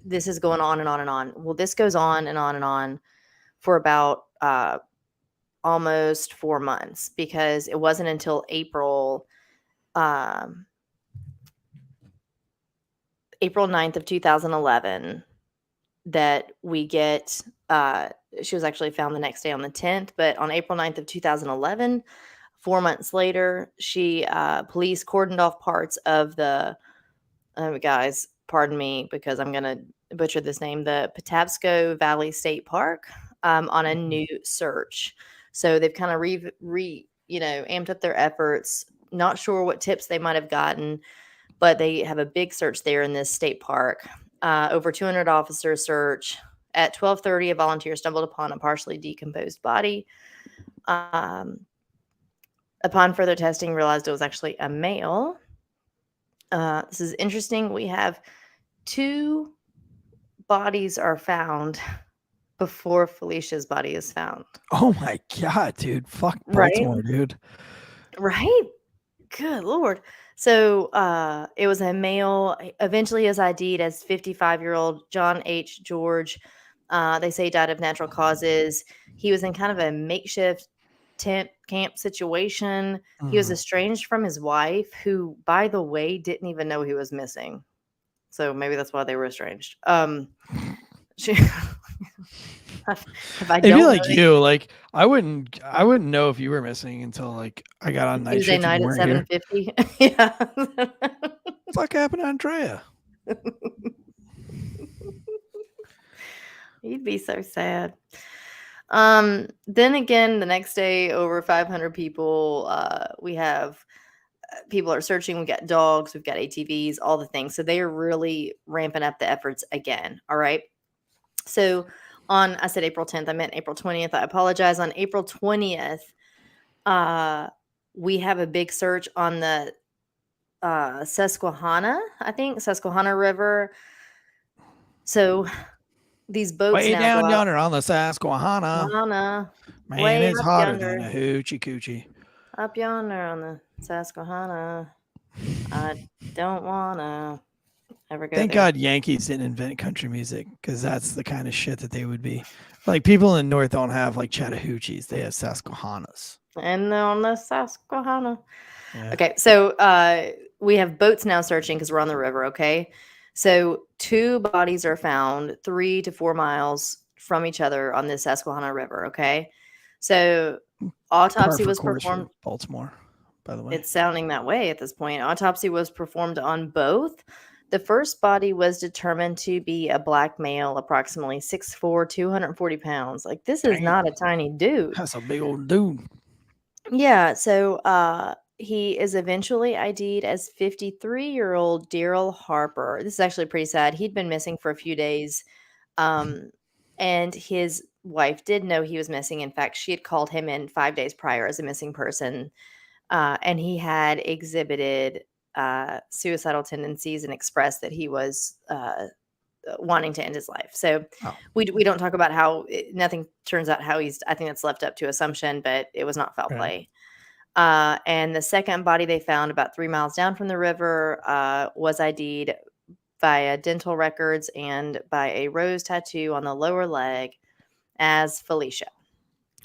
F: This is going on and on and on. Well, this goes on and on and on for about almost 4 months, because it wasn't until April 9th of 2011 that we get, she was actually found the next day on the 10th, but on April 9th of 2011, 4 months later, police cordoned off parts of the, guys, pardon me, because I'm going to butcher this name, the Patapsco Valley State Park, on a new search. So they've kind of amped up their efforts. Not sure what tips they might have gotten, but they have a big search there in this state park. Over 200 officers search. At 12:30, a volunteer stumbled upon a partially decomposed body. Upon further testing, realized it was actually a male. This is interesting. We have 2 bodies are found before Felicia's body is found.
E: Oh my God, dude. Fuck Baltimore, dude.
F: Right? Good Lord. So it was a male, eventually is ID'd as 55-year-old John H. George. They say he died of natural causes. He was in kind of a makeshift tent camp situation. He was estranged from his wife, who, by the way, didn't even know he was missing. So maybe that's why they were estranged.
E: It'd be like you. Like I wouldn't know if you were missing until like I got on night
F: Tuesday
E: shift
F: night at 7:50. Yeah.
E: Fuck happened to Andrea?
F: You'd be so sad. Then again, the next day, over 500 people. We have people are searching. We got dogs. We've got ATVs. All the things. So they are really ramping up the efforts again. All right. So I said April 10th. I meant April 20th. I apologize. On April 20th, we have a big search on the Susquehanna River. So these boats
E: way
F: now
E: down yonder on the Susquehanna. Man,
F: way
E: it's
F: up
E: hotter
F: yonder.
E: than a hoochie coochie.
F: Up yonder on the Susquehanna. I don't want to ever go
E: Thank
F: there.
E: God Yankees didn't invent country music, because that's the kind of shit that they would be. Like people in the North don't have like Chattahoochees. They have Susquehannas.
F: And on the Susquehanna.
E: Yeah.
F: Okay, so we have boats now searching because we're on the river, okay? So 2 bodies are found 3 to 4 miles from each other on the Susquehanna River, okay? So autopsy was performed.
E: Baltimore, by the way.
F: It's sounding that way at this point. Autopsy was performed on both. The first body was determined to be a black male, approximately 6'4", 240 pounds. Like, this is not a tiny dude.
E: That's a big old dude.
F: Yeah, so he is eventually ID'd as 53-year-old Daryl Harper. This is actually pretty sad. He'd been missing for a few days, and his wife did know he was missing. In fact, she had called him in 5 days prior as a missing person, and he had exhibited suicidal tendencies and expressed that he was wanting to end his life. So we don't talk about how nothing turns out how he's. I think that's left up to assumption, but it was not foul play. And the second body they found about 3 miles down from the river was ID'd via dental records and by a rose tattoo on the lower leg as Felicia.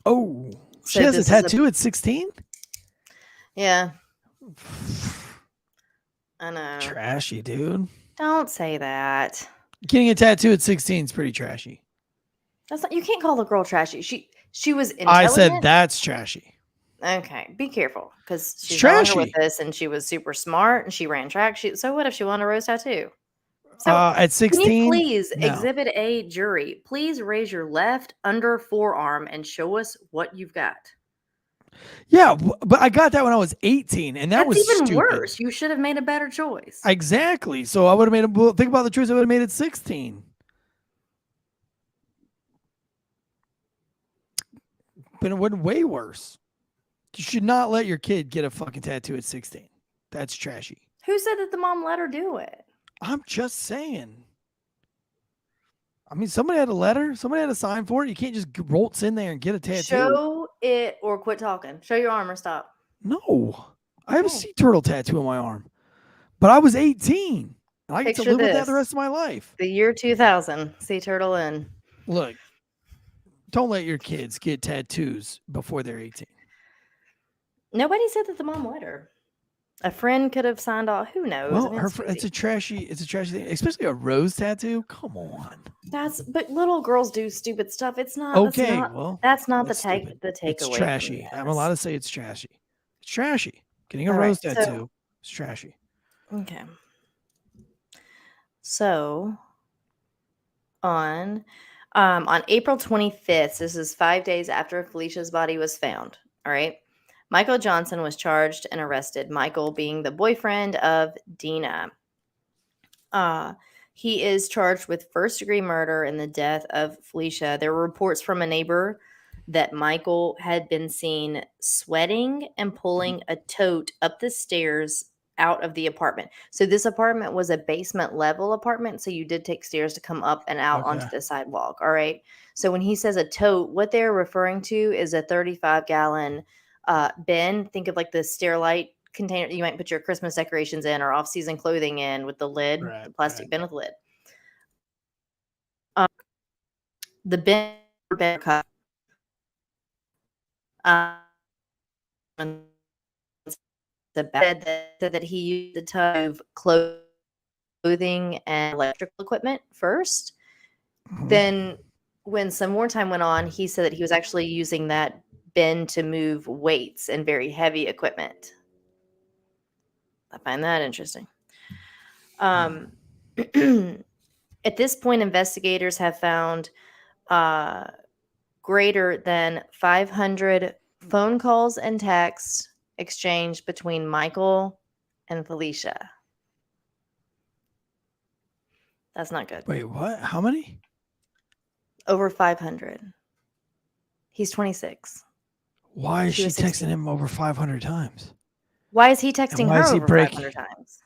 E: Oh, she has a tattoo at 16?
F: Yeah. I know.
E: Trashy, dude.
F: Don't say that.
E: Getting a tattoo at 16 is pretty trashy.
F: That's not. You can't call the girl trashy. She was intelligent.
E: I said that's trashy.
F: Okay, be careful, because she's
E: trashy
F: with this, and she was super smart, and she ran track. So what if she wanted a rose tattoo? So
E: at 16,
F: can you please, Exhibit A jury, please raise your left under forearm and show us what you've got.
E: Yeah, but I got that when I was 18, and that was
F: even
E: stupid.
F: Worse. You should have made a better choice.
E: Exactly. So I would have made think about the choice I would have made at 16. But it would have been way worse. You should not let your kid get a fucking tattoo at 16. That's trashy.
F: Who said that the mom let her do it?
E: I'm just saying. I mean, somebody had a letter. Somebody had a sign for it. You can't just waltz in there and get a tattoo.
F: Show it or quit talking. Show your arm or stop.
E: No. I have a sea turtle tattoo on my arm, but I was 18. And I get to
F: Picture
E: live with that
F: this.
E: the rest of my life.
F: The year 2000, sea turtle in.
E: Look, don't let your kids get tattoos before they're 18.
F: Nobody said that the mom let her. A friend could have signed off. Who knows?
E: Well,
F: I mean,
E: it's a trashy thing, especially a rose tattoo. Come on.
F: but little girls do stupid stuff. It's not
E: Okay,
F: that's not
E: that's
F: the
E: stupid.
F: takeaway.
E: It's trashy. I'm allowed to say it's trashy. It's trashy. Getting a rose tattoo is trashy.
F: Okay. So on April 25th, this is 5 days after Felicia's body was found. All right. Michael Johnson was charged and arrested. Michael being the boyfriend of Dina. He is charged with first-degree murder in the death of Felicia. There were reports from a neighbor that Michael had been seen sweating and pulling a tote up the stairs out of the apartment. So this apartment was a basement level apartment, so you did take stairs to come up and out onto the sidewalk. All right. So when he says a tote, what they're referring to is a 35-gallon bin. Think of like the Stairlight container you might put your Christmas decorations in or off-season clothing in with the lid, the plastic bin with the lid. The bin cup. The bed that said that he used the tub of clothing and electrical equipment first. Mm-hmm. Then when some more time went on, he said that he was actually using that bin to move weights and very heavy equipment. I find that interesting. At this point, investigators have found greater than 500 phone calls and texts exchanged between Michael and Felicia. That's not good.
E: Wait, what? How many?
F: Over 500. He's 26.
E: Why is she texting him over 500 times?
F: Why is he texting her over 500 times?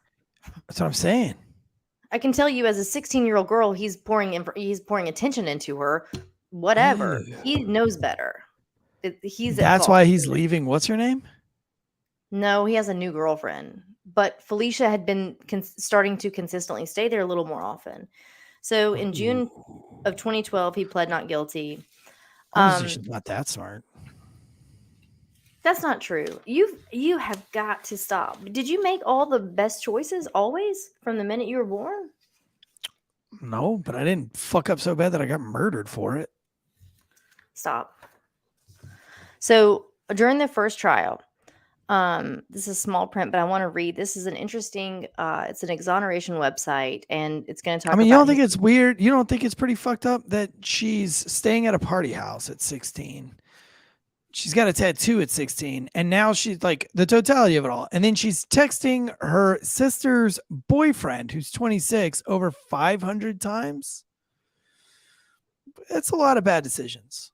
E: That's what I'm saying.
F: I can tell you, as a 16-year-old girl, he's pouring attention into her. Whatever. Ew. He knows better.
E: That's why he's leaving. What's her name?
F: No, he has a new girlfriend. But Felicia had been starting to consistently stay there a little more often. So in June of 2012, he pled not guilty.
E: She's not that smart.
F: That's not true. You have got to stop. Did you make all the best choices always from the minute you were born?
E: No, but I didn't fuck up so bad that I got murdered for it.
F: Stop. So during the first trial, this is small print, but I want to read. This is an interesting, it's an exoneration website, and it's going to talk about...
E: you don't think it's weird? You don't think it's pretty fucked up that she's staying at a party house at 16? She's got a tattoo at 16, and now she's like the totality of it all. And then she's texting her sister's boyfriend, who's 26, over 500 times. That's a lot of bad decisions.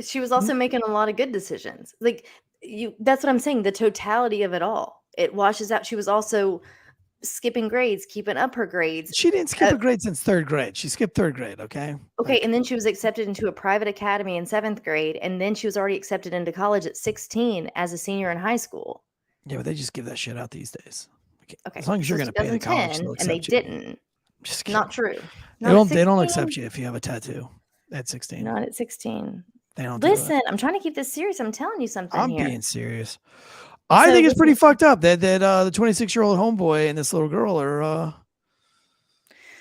F: She was also making a lot of good decisions. That's what I'm saying. The totality of it all, it washes out. She was also skipping grades, keeping up her grades.
E: She didn't skip a grade since third grade. She skipped third grade. Okay.
F: And then she was accepted into a private academy in 7th grade. And then she was already accepted into college at 16 as a senior in high school.
E: Yeah, but they just give that shit out these days.
F: Okay.
E: As long as you're going to pay the college,
F: and they didn't.
E: Just
F: not true.
E: They don't accept you if you have a tattoo at 16.
F: Not at 16.
E: They don't.
F: Listen, I'm trying to keep this serious. I'm telling you something.
E: I'm being serious. I think it's pretty fucked up that the 26-year-old homeboy and this little girl are.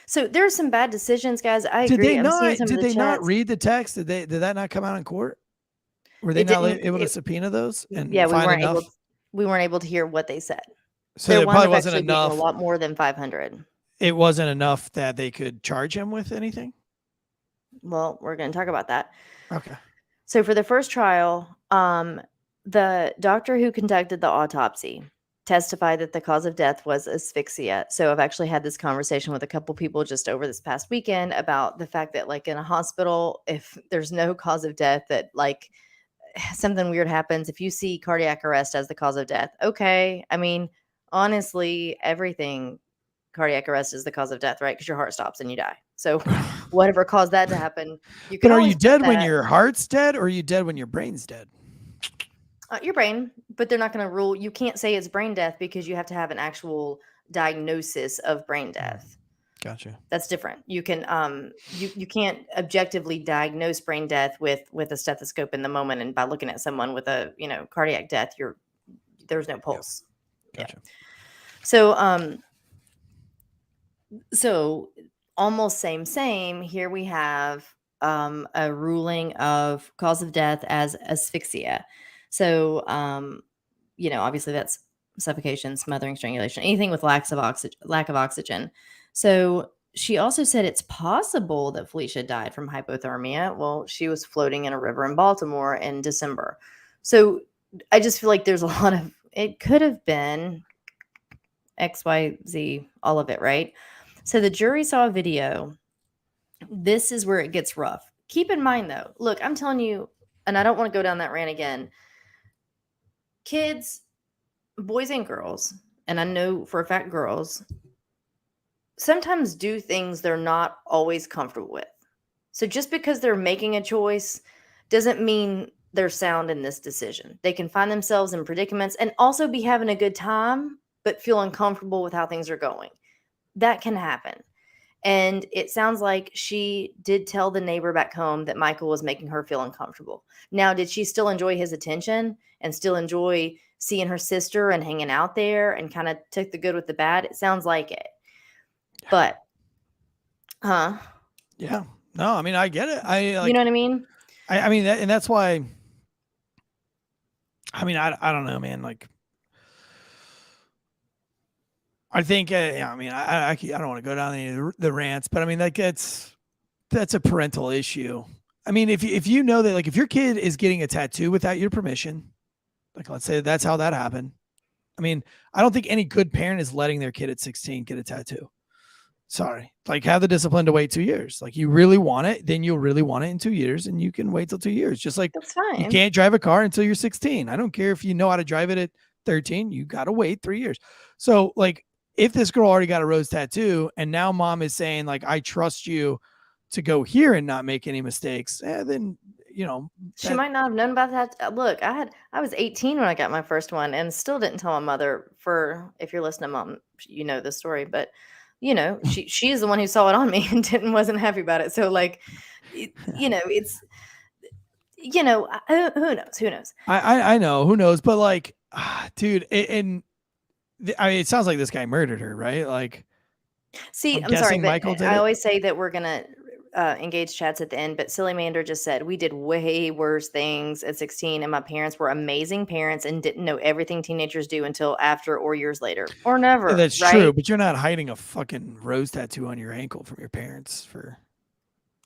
F: So there are some bad decisions, guys. I agree.
E: Did they not read the text? Did that not come out in court? Were they not able to subpoena those? And
F: we weren't able to hear what they said.
E: So it probably wasn't enough.
F: A lot more than 500.
E: It wasn't enough that they could charge him with anything.
F: Well, we're going to talk about that.
E: Okay.
F: So for the first trial, the doctor who conducted the autopsy testified that the cause of death was asphyxia. So I've actually had this conversation with a couple people just over this past weekend about the fact that, like, in a hospital, if there's no cause of death, that like something weird happens, if you see cardiac arrest as the cause of death, okay. I mean, honestly, everything cardiac arrest is the cause of death, right? Because your heart stops and you die. So whatever caused that to happen, you can.
E: But are you dead when your heart's dead, or are you dead when your brain's dead?
F: Your brain, but they're not going to rule. You can't say it's brain death because you have to have an actual diagnosis of brain death.
E: Gotcha.
F: That's different. You can you can't objectively diagnose brain death with a stethoscope in the moment, and by looking at someone with a cardiac death, there's no pulse.
E: Gotcha.
F: Yeah. So almost same. Here we have a ruling of cause of death as asphyxia. So obviously that's suffocation, smothering, strangulation, anything with lack of oxygen. So she also said it's possible that Felicia died from hypothermia. Well, she was floating in a river in Baltimore in December. So I just feel like there's a lot of, it could have been X, Y, Z, all of it, right? So the jury saw a video. This is where it gets rough. Keep in mind, though, look, I'm telling you, and I don't want to go down that rant again. Kids, boys and girls, and I know for a fact girls, sometimes do things they're not always comfortable with. So just because they're making a choice doesn't mean they're sound in this decision. They can find themselves in predicaments and also be having a good time, but feel uncomfortable with how things are going. That can happen. And it sounds like she did tell the neighbor back home that Michael was making her feel uncomfortable. Now, did she still enjoy his attention and still enjoy seeing her sister and hanging out there and kind of took the good with the bad? It sounds like it. But,
E: Yeah. No, I mean, I get it.
F: You know what I mean?
E: I mean, and that's why, I mean, I don't know, man. Like, I think, I mean, I don't want to go down any of the rants, but I mean, like that's a parental issue. I mean, if you know that, like, if your kid is getting a tattoo without your permission, like, let's say that's how that happened. I mean, I don't think any good parent is letting their kid at 16 get a tattoo. Sorry. Like, have the discipline to wait 2 years. Like, you really want it, then you'll really want it in 2 years, and you can wait till 2 years. Just like
F: That's fine.
E: you can't drive a car until you're 16. I don't care if you know how to drive it at 13. You got to wait 3 years. So, like, if this girl already got a rose tattoo and now mom is saying, like, I trust you to go here and not make any mistakes, then,
F: she might not have known about that. Look, I was 18 when I got my first one and still didn't tell my mother. If you're listening, Mom, you know the story, but she's the one who saw it on me and wasn't happy about it. So, like, it's, who knows?
E: I know, who knows, but like, dude, I mean, it sounds like this guy murdered her, right? Like,
F: see, I'm sorry, but I always say that we're gonna engage chats at the end, but Silly Mander just said we did way worse things at 16, and my parents were amazing parents and didn't know everything teenagers do until after or years later or never.
E: Yeah, that's
F: right?
E: true, but you're not hiding a fucking rose tattoo on your ankle from your parents for.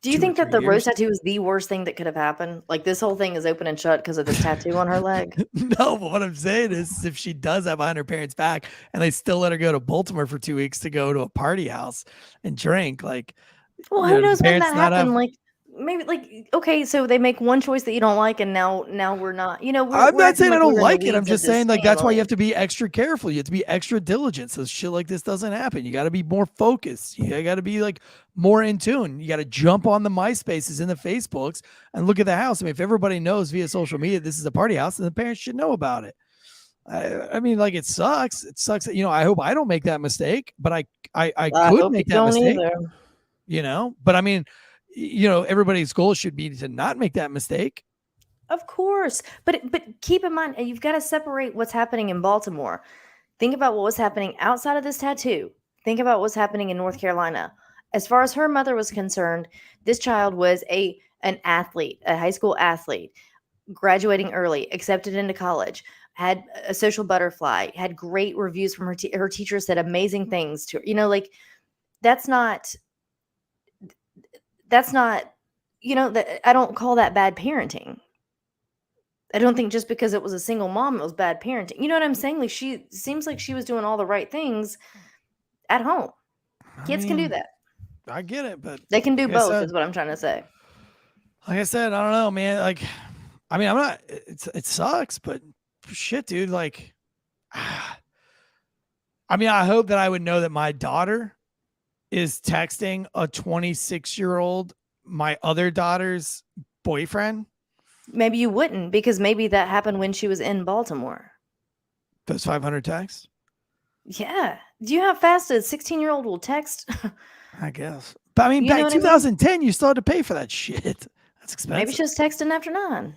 F: Do you think that the rose tattoo is the worst thing that could have happened? Like, this whole thing is open and shut because of this tattoo on her leg?
E: No, but what I'm saying is, if she does have behind her parents' back and they still let her go to Baltimore for 2 weeks to go to a party house and drink, like,
F: well, who knows when that happened? Like, maybe, like, okay, so they make one choice that you don't like, and now we're not.
E: I'm not saying I don't like it. I'm just saying, like, that's why you have to be extra careful. You have to be extra diligent so shit like this doesn't happen. You got to be more focused. You got to be, like, more in tune. You got to jump on the MySpaces and the Facebooks and look at the house. I mean, if everybody knows via social media this is a party house, then the parents should know about it. I mean, like, it sucks. It sucks. I hope I don't make that mistake, but I could make that mistake. But I mean, everybody's goal should be to not make that mistake.
F: Of course. But keep in mind, you've got to separate what's happening in Baltimore. Think about what was happening outside of this tattoo. Think about what's happening in North Carolina. As far as her mother was concerned, this child was an athlete, a high school athlete, graduating early, accepted into college, had a social butterfly, had great reviews from her teachers, said amazing things to her. Like, that's not, I don't call that bad parenting. I don't think just because it was a single mom, it was bad parenting. You know what I'm saying? Like, she seems like she was doing all the right things at home. Kids can do that.
E: I get it, but
F: they can do both, is what I'm trying to say.
E: Like I said, I don't know, man. Like, I mean, I'm not, it sucks, but shit, dude. Like, I mean, I hope that I would know that my daughter is texting a 26-year-old, my other daughter's boyfriend.
F: Maybe you wouldn't, because maybe that happened when she was in Baltimore.
E: Those 500 texts?
F: Yeah. Do you know how fast a 16-year-old will text?
E: I guess. But I mean,
F: You know
E: back
F: what I mean?
E: 2010, you still had to pay for that shit. That's expensive.
F: Maybe she was texting after 9.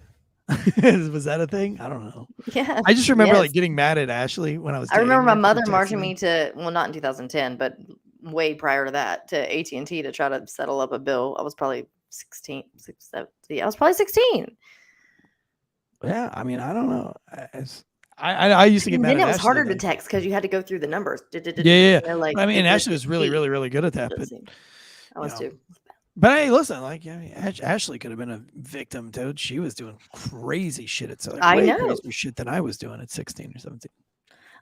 E: Was that a thing? I don't know.
F: Yeah.
E: I just remember
F: Yes.
E: like getting mad at Ashley when I was.
F: I remember
E: dating
F: my
E: her for
F: mother marching
E: texting
F: me to, well, not in 2010, but way prior to that, to AT&T to try to settle up a bill. I was probably 16, 17. I was probably 16.
E: Yeah, I mean, I don't know. I used to get
F: And
E: mad
F: then
E: at
F: it was
E: Ashley,
F: harder to
E: like-
F: text because you had to go through the numbers.
E: Yeah.
F: You know, like,
E: But I mean, and
F: it
E: Ashley was really, really, really good at that. But
F: I was
E: know.
F: too.
E: But hey, listen, like, yeah, Ashley could have been a victim, dude. She was doing crazy shit at like,
F: I
E: way
F: know.
E: crazier shit than I was doing at 16 or 17.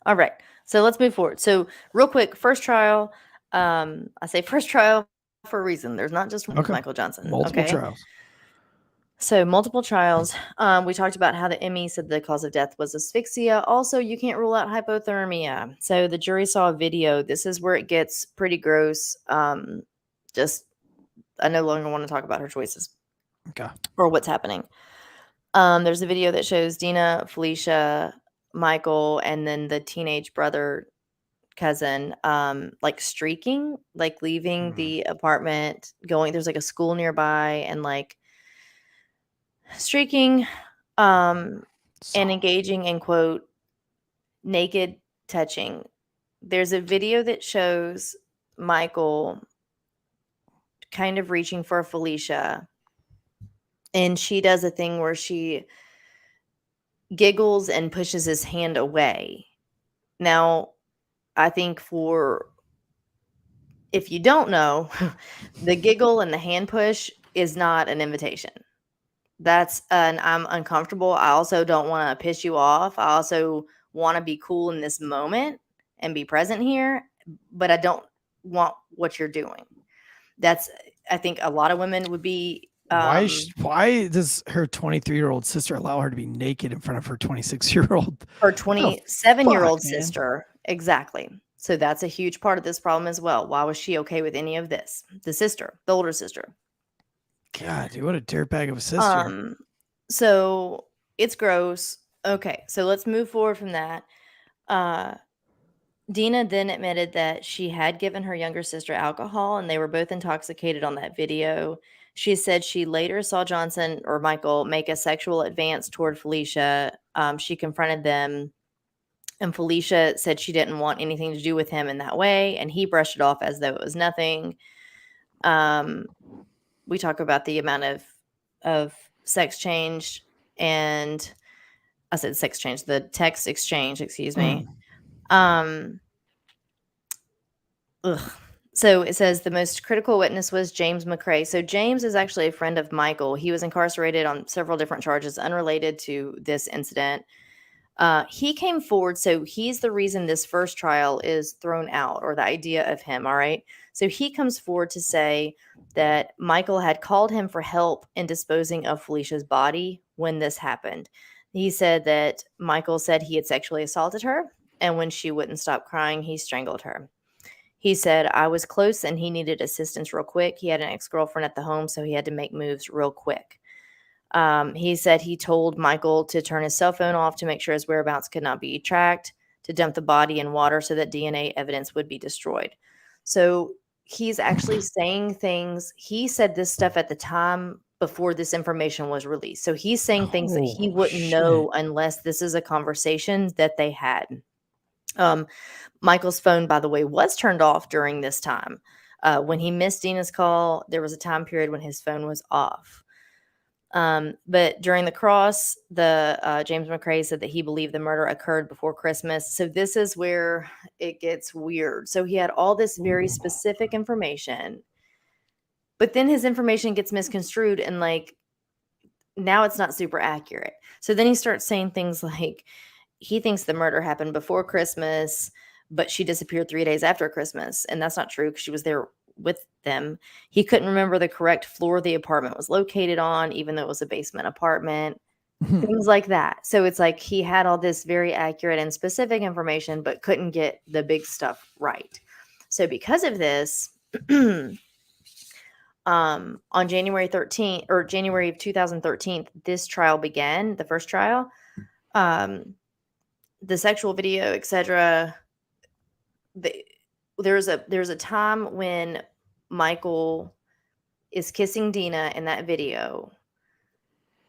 F: All right. So let's move forward. So real quick, first trial. I say first trial for a reason. There's not just one with Michael Johnson.
E: Multiple trials.
F: So multiple trials. We talked about how the ME said the cause of death was asphyxia. Also, you can't rule out hypothermia. So the jury saw a video. This is where it gets pretty gross. I no longer want to talk about her choices.
E: Okay.
F: Or what's happening. There's a video that shows Dina, Felicia, Michael, and then the teenage brother cousin like streaking, like leaving the apartment, going, there's like a school nearby, and like streaking and engaging in quote naked touching. There's a video that shows Michael kind of reaching for Felicia, and she does a thing where she giggles and pushes his hand away. Now, I think if you don't know, the giggle and the hand push is not an invitation. That's an I'm uncomfortable. I also don't want to piss you off. I also want to be cool in this moment and be present here, but I don't want what you're doing. That's, I think a lot of women would be.
E: Why does her 23-year-old sister allow her to be naked in front of her 26-year-old?
F: Her 27-year-old sister. Exactly. So that's a huge part of this problem as well. Why was she okay with any of this? The sister, the older sister.
E: God, dude, what a dirtbag of a sister.
F: So it's gross. Okay, so let's move forward from that. Dina then admitted that she had given her younger sister alcohol, and they were both intoxicated on that video. She said she later saw Johnson or Michael make a sexual advance toward Felicia. She confronted them, and Felicia said she didn't want anything to do with him in that way, and he brushed it off as though it was nothing. We talk about the amount of sex change, and I said sex change, the text exchange, excuse me. So it says the most critical witness was James McCrae. So James is actually a friend of Michael. He was incarcerated on several different charges unrelated to this incident. He came forward. So he's the reason this first trial is thrown out, or the idea of him. All right. So he comes forward to say that Michael had called him for help in disposing of Felicia's body when this happened. He said that Michael said he had sexually assaulted her, and when she wouldn't stop crying, he strangled her. He said, I was close and he needed assistance real quick. He had an ex-girlfriend at the home, so he had to make moves real quick. He said he told Michael to turn his cell phone off to make sure his whereabouts could not be tracked, to dump the body in water so that DNA evidence would be destroyed. So he's actually saying things. He said this stuff at the time before this information was released. So he's saying things that he wouldn't know unless this is a conversation that they had. Michael's phone, by the way, was turned off during this time. When he missed Dina's call, there was a time period when his phone was off. But during the cross, James McCrae said that he believed the murder occurred before Christmas. So this is where it gets weird. So he had all this very specific information, but then his information gets misconstrued, and like now it's not super accurate. So then he starts saying things like he thinks the murder happened before Christmas, but she disappeared 3 days after Christmas. And that's not true because she was there with them. He couldn't remember the correct floor the apartment was located on, even though it was a basement apartment, things like that. So it's like he had all this very accurate and specific information, but couldn't get the big stuff right. So because of this, on January 13th or January of 2013, this trial began, the first trial. The sexual video, etc. There's a time when Michael is kissing Dina in that video,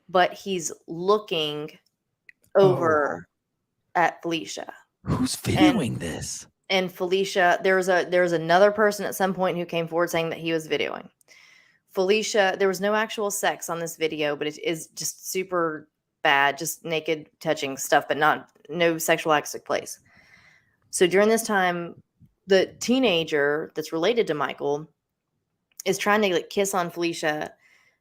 F: but he's looking over at Felicia.
E: Who's videoing this?
F: And Felicia, there was another person at some point who came forward saying that he was videoing. Felicia, there was no actual sex on this video, but it is just super bad, just naked touching stuff, but no sexual acts took place. So during this time, the teenager that's related to Michael is trying to kiss on Felicia.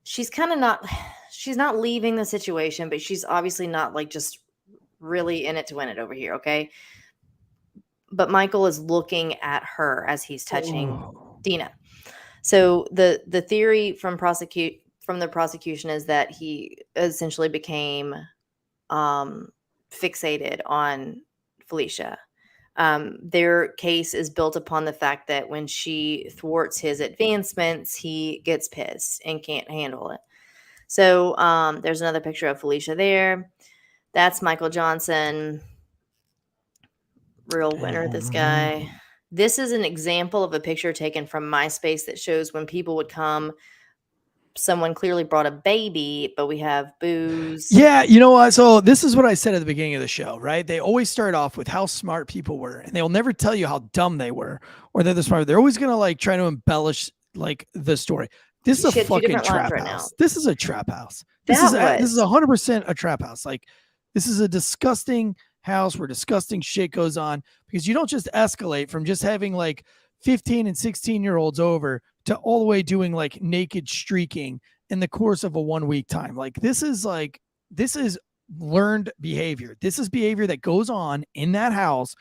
F: She's not leaving the situation, but she's obviously not just really in it to win it over here. Okay. But Michael is looking at her as he's touching Dina. So the theory from the prosecution is that he essentially became fixated on Felicia. Their case is built upon the fact that when she thwarts his advancements, he gets pissed and can't handle it. So there's another picture of Felicia there. That's Michael Johnson. Real winner, this guy. This is an example of a picture taken from MySpace that shows when people would come. Someone clearly brought a baby, but we have booze.
E: Yeah, you know what? So this is what I said at the beginning of the show, right? They always start off with how smart people were, and they'll never tell you how dumb they were or they're the smart. They're always gonna try to embellish the story. This is a fucking trap house. This is a trap house. This is 100% a trap house. This is a disgusting house where disgusting shit goes on, because you don't just escalate from just having 15 and 16-year-olds over to all the way doing naked streaking in the course of a 1 week time. This is learned behavior. This is behavior that goes on in that house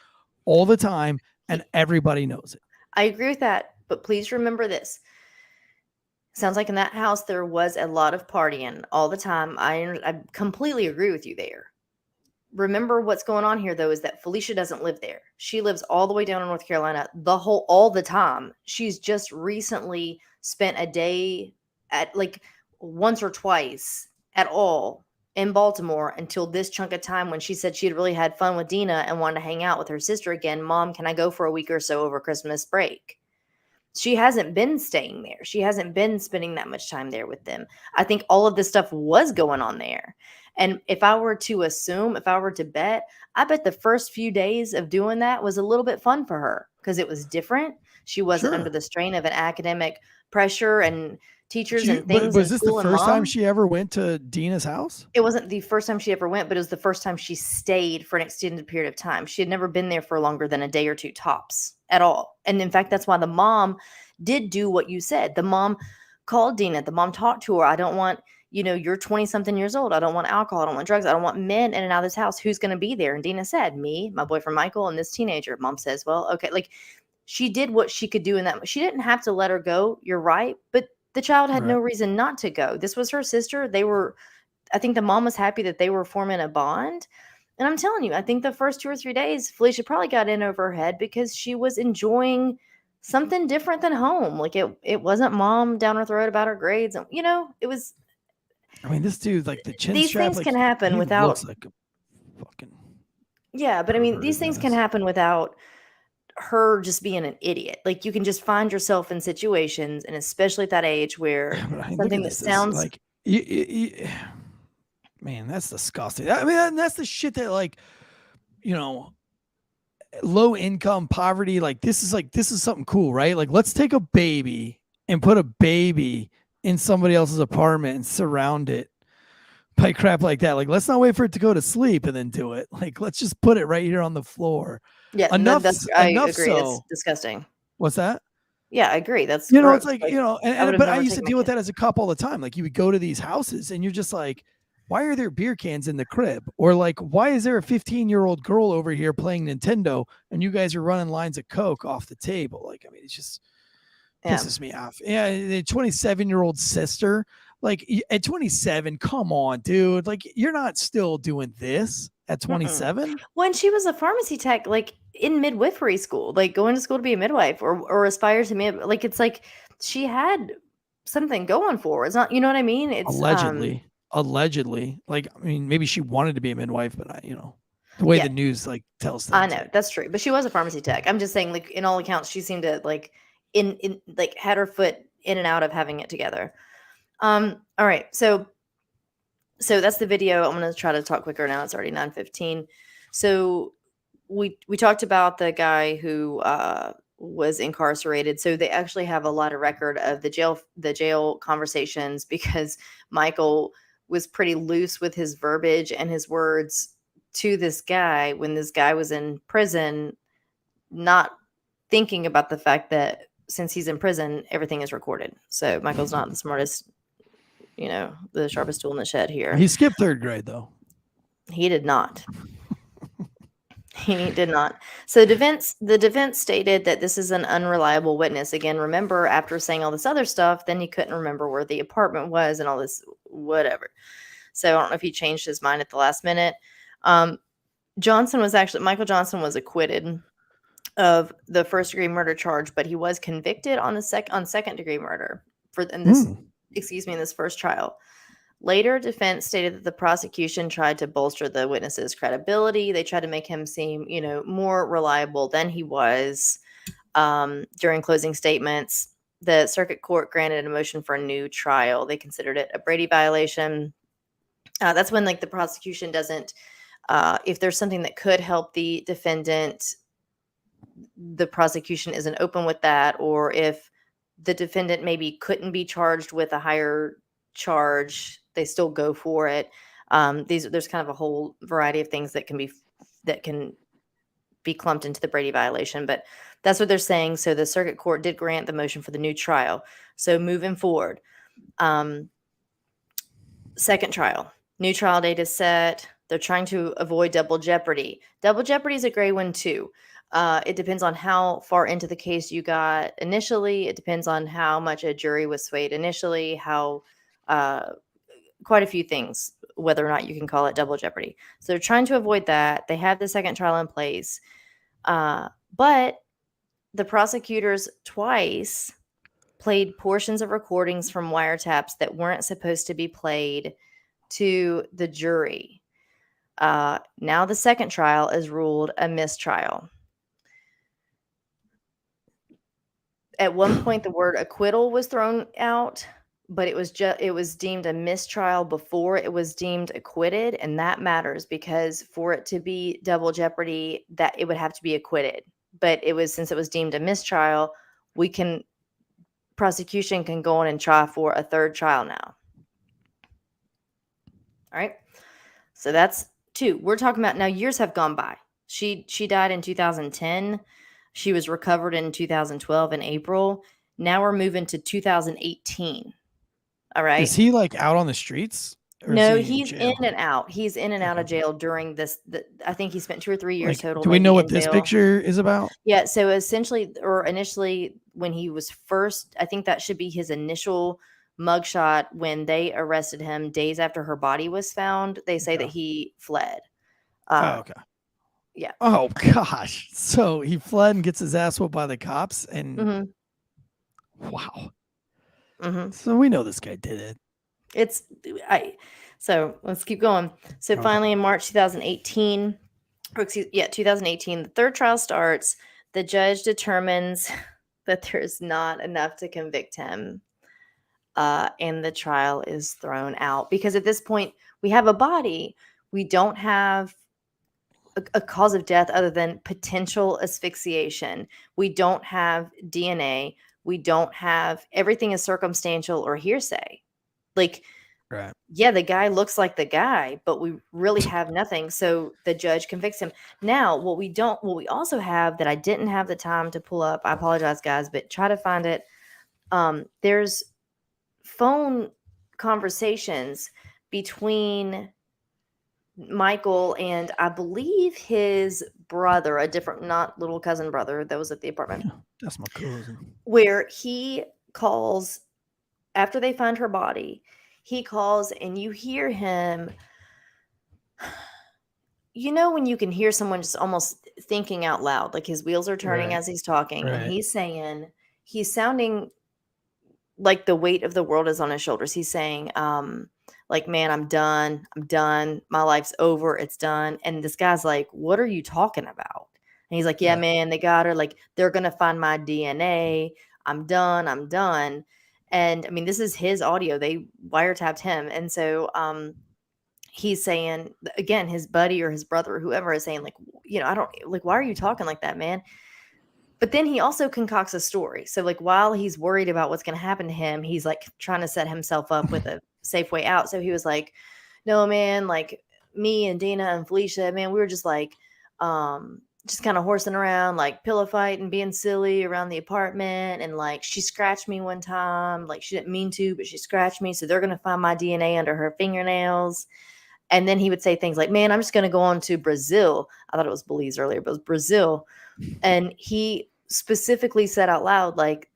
E: all the time, and everybody knows it.
F: I agree with that, but please remember this. Sounds like in that house there was a lot of partying all the time. I completely agree with you there. Remember what's going on here, though, is that Felicia doesn't live there. She lives all the way down in North Carolina all the time. She's just recently spent a day at once or twice at all in Baltimore until this chunk of time when she said she had really had fun with Dina and wanted to hang out with her sister again. Mom, can I go for a week or so over Christmas break? She hasn't been staying there. She hasn't been spending that much time there with them. I think all of this stuff was going on there. And if I were to bet, I bet the first few days of doing that was a little bit fun for her because it was different. She wasn't under the strain of an academic pressure and teachers and things.
E: Was this the first time she ever went to Dina's house?
F: It wasn't the first time she ever went, but it was the first time she stayed for an extended period of time. She had never been there for longer than a day or two tops at all. And in fact, that's why the mom did do what you said. The mom called Dina. The mom talked to her. I don't want... you're 20 something years old. I don't want alcohol. I don't want drugs. I don't want men in and out of this house. Who's going to be there? And Dina said, me, my boyfriend, Michael, and this teenager. Mom says, well, okay. She did what she could do in that. She didn't have to let her go. You're right. But the child had no reason not to go. This was her sister. I think the mom was happy that they were forming a bond. And I'm telling you, I think the first 2 or 3 days, Felicia probably got in over her head because she was enjoying something different than home. It wasn't mom down her throat about her grades. And, it was...
E: I mean, this dude, the chin
F: these
E: strap,
F: things can happen without.
E: Looks like a fucking.
F: Yeah, but I mean, these things can happen without her just being an idiot. You can just find yourself in situations, and especially at that age where something that sounds
E: man, that's disgusting. I mean, that's the shit that low income poverty. This is something cool, right? Let's take a baby and put a baby in somebody else's apartment and surround it by crap like that. Let's not wait for it to go to sleep and then do it. Let's just put it right here on the floor.
F: Yeah, I agree. It's disgusting.
E: What's that?
F: Yeah, I agree. That's
E: gross. It's but I used to deal with that as a cop all the time. You would go to these houses and you're just why are there beer cans in the crib? Or why is there a 15-year-old girl over here playing Nintendo and you guys are running lines of Coke off the table? I mean, it's just pisses me off. Yeah, the 27-year-old sister. At 27, come on, dude. You're not still doing this at 27.
F: When she was a pharmacy tech, in midwifery school, going to school to be a midwife or aspire to be, it's she had something going for her. It's not, you know what I mean? It's
E: allegedly. Like, I mean, maybe she wanted to be a midwife, but the way the news like tells things.
F: I know that's true, but she was a pharmacy tech. I'm just saying, like, in all accounts, she seemed to like in like had her foot in and out of having it together. All right, so that's the video. I'm going to try to talk quicker now. It's already 9:15. So we talked about the guy who was incarcerated. So they actually have a lot of record of the jail conversations, because Michael was pretty loose with his verbiage and his words to this guy when this guy was in prison, not thinking about the fact that since he's in prison, everything is recorded. So Michael's not the smartest, the sharpest tool in the shed here.
E: He skipped 3rd grade, though.
F: He did not. He did not. So the defense stated that this is an unreliable witness. Again, remember, after saying all this other stuff, then he couldn't remember where the apartment was and all this whatever. So I don't know if he changed his mind at the last minute. Michael Johnson was acquitted of the 1st-degree murder charge, but he was convicted on 2nd-degree murder in this first trial. Later, defense stated that the prosecution tried to bolster the witness's credibility. They tried to make him seem, more reliable than he was. During closing statements, the circuit court granted a motion for a new trial. They considered it a Brady violation. That's when, the prosecution doesn't, if there's something that could help the defendant, the prosecution isn't open with that, or if the defendant maybe couldn't be charged with a higher charge, they still go for it. There's kind of a whole variety of things that can be clumped into the Brady violation, but that's what they're saying. So the circuit court did grant the motion for the new trial. So moving forward, 2nd trial, new trial date is set. They're trying to avoid double jeopardy. Double jeopardy is a gray one too. It depends on how far into the case you got initially. It depends on how much a jury was swayed initially, how quite a few things, whether or not you can call it double jeopardy. So they're trying to avoid that. They have the 2nd trial in place. But the prosecutors twice played portions of recordings from wiretaps that weren't supposed to be played to the jury. Now the 2nd trial is ruled a mistrial. At one point, the word acquittal was thrown out, but it was deemed a mistrial before it was deemed acquitted, and that matters because for it to be double jeopardy, that it would have to be acquitted. But since it was deemed a mistrial, prosecution can go on and try for a 3rd trial now. All right, so that's 2. We're talking about now. Years have gone by. She died in 2010. She was recovered in 2012 in April. Now we're moving to 2018. All right.
E: Is he out on the streets?
F: No, he's in and out. He's in and out of jail during this. I think he spent 2 or 3 years total.
E: Do we know what this picture is about?
F: Yeah. So essentially, or initially, when he was first, I think that should be his initial mugshot when they arrested him days after her body was found. They say that he fled.
E: Okay.
F: Yeah.
E: Oh gosh. So he fled and gets his ass whooped by the cops, and wow. So we know this guy did it. So let's keep going. So finally in March 2018, 2018, the 3rd trial starts. The judge determines that there's not enough to convict him. And the trial is thrown out because at this point we have a body. We don't have a cause of death other than potential asphyxiation. We don't have DNA. We don't have, everything is circumstantial or hearsay. Right.
F: Yeah, the guy looks like the guy, but we really have nothing. So the judge convicts him. Now, what we also have that I didn't have the time to pull up, I apologize guys, but try to find it. There's phone conversations between Michael and I believe his brother, a different, not little cousin brother that was at the apartment.
E: Yeah, that's my cousin.
F: Where he calls after they find her body, he calls and you hear him. When you can hear someone just almost thinking out loud, like his wheels are turning as he's talking, and he's sounding like the weight of the world is on his shoulders. He's saying, like, man, I'm done. I'm done. My life's over. It's done. And this guy's like, what are you talking about? And he's like, yeah, man, they got her. Like, they're going to find my DNA. I'm done. I'm done. And I mean, this is his audio. They wiretapped him. And so he's saying, again, his buddy or his brother or whoever is saying, like, I don't, like, why are you talking like that, man? But then he also concocts a story. So like while he's worried about what's going to happen to him, he's like trying to set himself up with a safe way out. So he was like, no, man, like me and Dina and Felicia, man, we were just like, just kind of horsing around, like pillow fighting, being silly around the apartment. And like, she scratched me one time. Like she didn't mean to, but she scratched me. So they're going to find my DNA under her fingernails. And then he would say things like, man, I'm just going to go on to Brazil. I thought it was Belize earlier, but it was Brazil. And he specifically said out loud, like,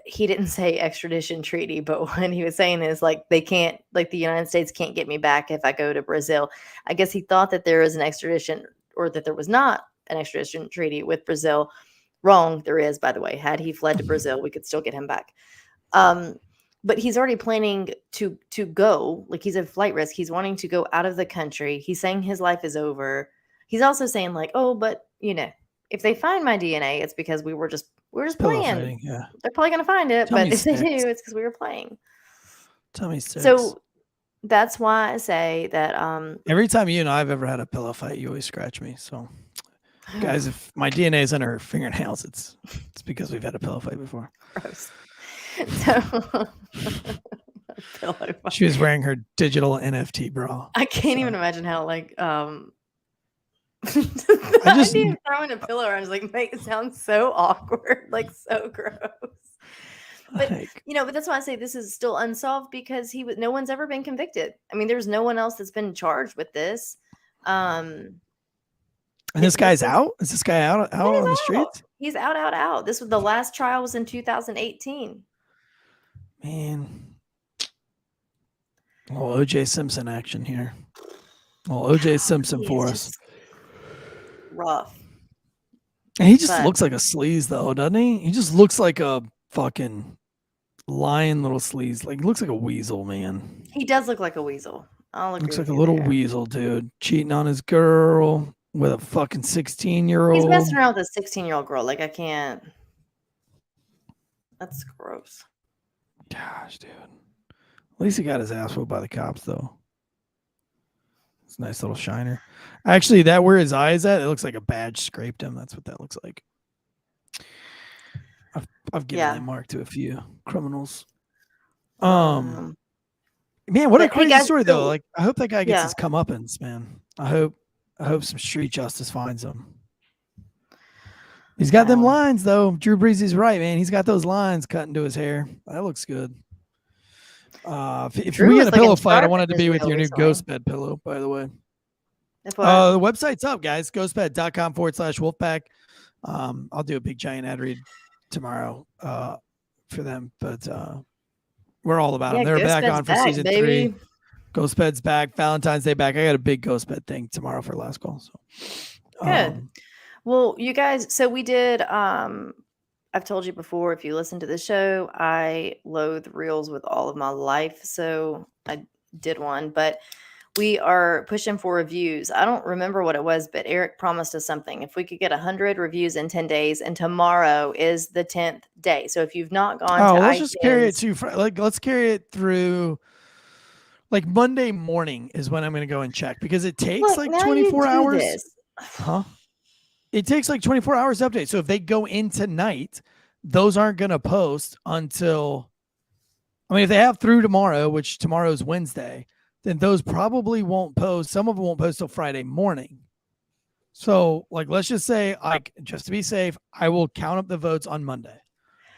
F: he didn't say extradition treaty, but what he was saying is like, they can't, like the United States can't get me back if I go to Brazil. I guess he thought that there is an extradition or that there was not an extradition treaty with Brazil. Wrong. There is, by the way. Had he fled to Brazil, we could still get him back. But he's already planning to go, like he's a flight risk. He's wanting to go out of the country. He's saying his life is over. He's also saying like, oh, but if they find my DNA, it's because we were just playing.
E: Yeah.
F: They're probably going to find it, but if they do, it's because we were playing.
E: Tell me six.
F: So that's why I say that
E: every time you and I've ever had a pillow fight, you always scratch me. So guys, if my DNA is under her fingernails, it's because we've had a pillow fight before.
F: Gross. So
E: she was wearing her digital NFT bra.
F: I can't even imagine how like
E: I just
F: throwing a pillow around is like make it sound so awkward, like so gross. But but that's why I say this is still unsolved because no one's ever been convicted. I mean, there's no one else that's been charged with this.
E: And this guy's out? Is this guy out on the streets?
F: He's out. This was the last trial was in 2018.
E: Man. Well, OJ Simpson action here. Well, OJ Simpson for us.
F: Rough.
E: And he just looks like a sleaze though, doesn't he? He just looks like a fucking lion little sleaze. Like he looks like a weasel, man.
F: He does look like a weasel.
E: Looks like a little weasel, dude. Cheating on his girl with a fucking 16-year-old.
F: He's messing around with a 16-year-old girl. Like I can't. That's gross.
E: Gosh, dude. At least he got his ass whooped by the cops, though. It's a nice little shiner. Actually, that where his eye is at, it looks like a badge scraped him. That's what that looks like. I've given that mark to a few criminals. Man, what a crazy story, though. Like, I hope that guy gets his comeuppance, man. I hope some street justice finds him. He's got them lines, though. Drew Brees is right, man. He's got those lines cut into his hair. That looks good. If we get a pillow fight, I want it to be with your new ghost bed pillow, by the way. The website's up, guys. Ghostbed.com/Wolfpack. I'll do a big giant ad read tomorrow for them, but we're all about them. They're back on for season 3. Ghost Bed's back. Valentine's Day back. I got a big Ghost Bed thing tomorrow for last call. So
F: good. Well, you guys, so we did I've told you before, if you listen to the show, I loathe reels with all of my life. So I did one, but we are pushing for reviews. I don't remember what it was, but Eric promised us something. If we could get 100 reviews in 10 days, and tomorrow is the 10th day. So if you've not gone to
E: let's
F: iTunes,
E: just carry it to let's carry it through like Monday morning is when I'm going to go and check because it takes like 24 hours. Huh? It takes like 24 hours to update. So if they go in tonight, those aren't going to post until, if they have through tomorrow, which tomorrow is Wednesday, then those probably won't post. Some of them won't post till Friday morning. So like, let's just say, just to be safe, I will count up the votes on Monday.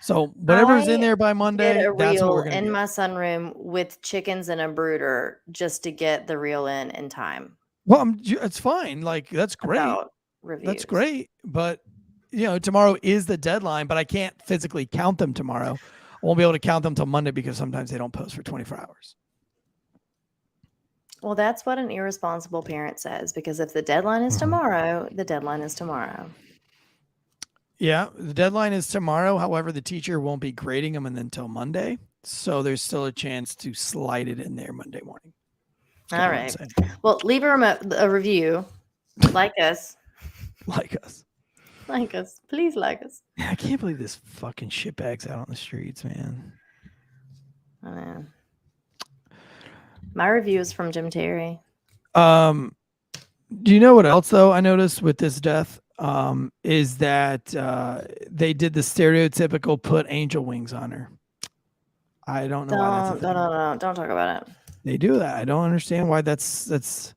E: So whatever's in there by Monday, that's what we're going to do.
F: In my sunroom with chickens and a brooder just to get the reel in time.
E: Well, it's fine. Like, that's great. That's great. But, tomorrow is the deadline, but I can't physically count them tomorrow. I won't be able to count them till Monday because sometimes they don't post for 24 hours.
F: Well, that's what an irresponsible parent says, because if the deadline is tomorrow, the deadline is tomorrow.
E: Yeah, the deadline is tomorrow. However, the teacher won't be grading them until Monday. So there's still a chance to slide it in there Monday morning.
F: All right. Well, leave a review. Like us.
E: Like us.
F: Like us. Please like us.
E: I can't believe this fucking shitbag's out on the streets, man.
F: I know. My review is from Jim Terry.
E: Do you know what else though I noticed with this death? Is that they did the stereotypical put angel wings on her. I don't know why that's a thing.
F: Don't talk about it.
E: They do that. I don't understand why that's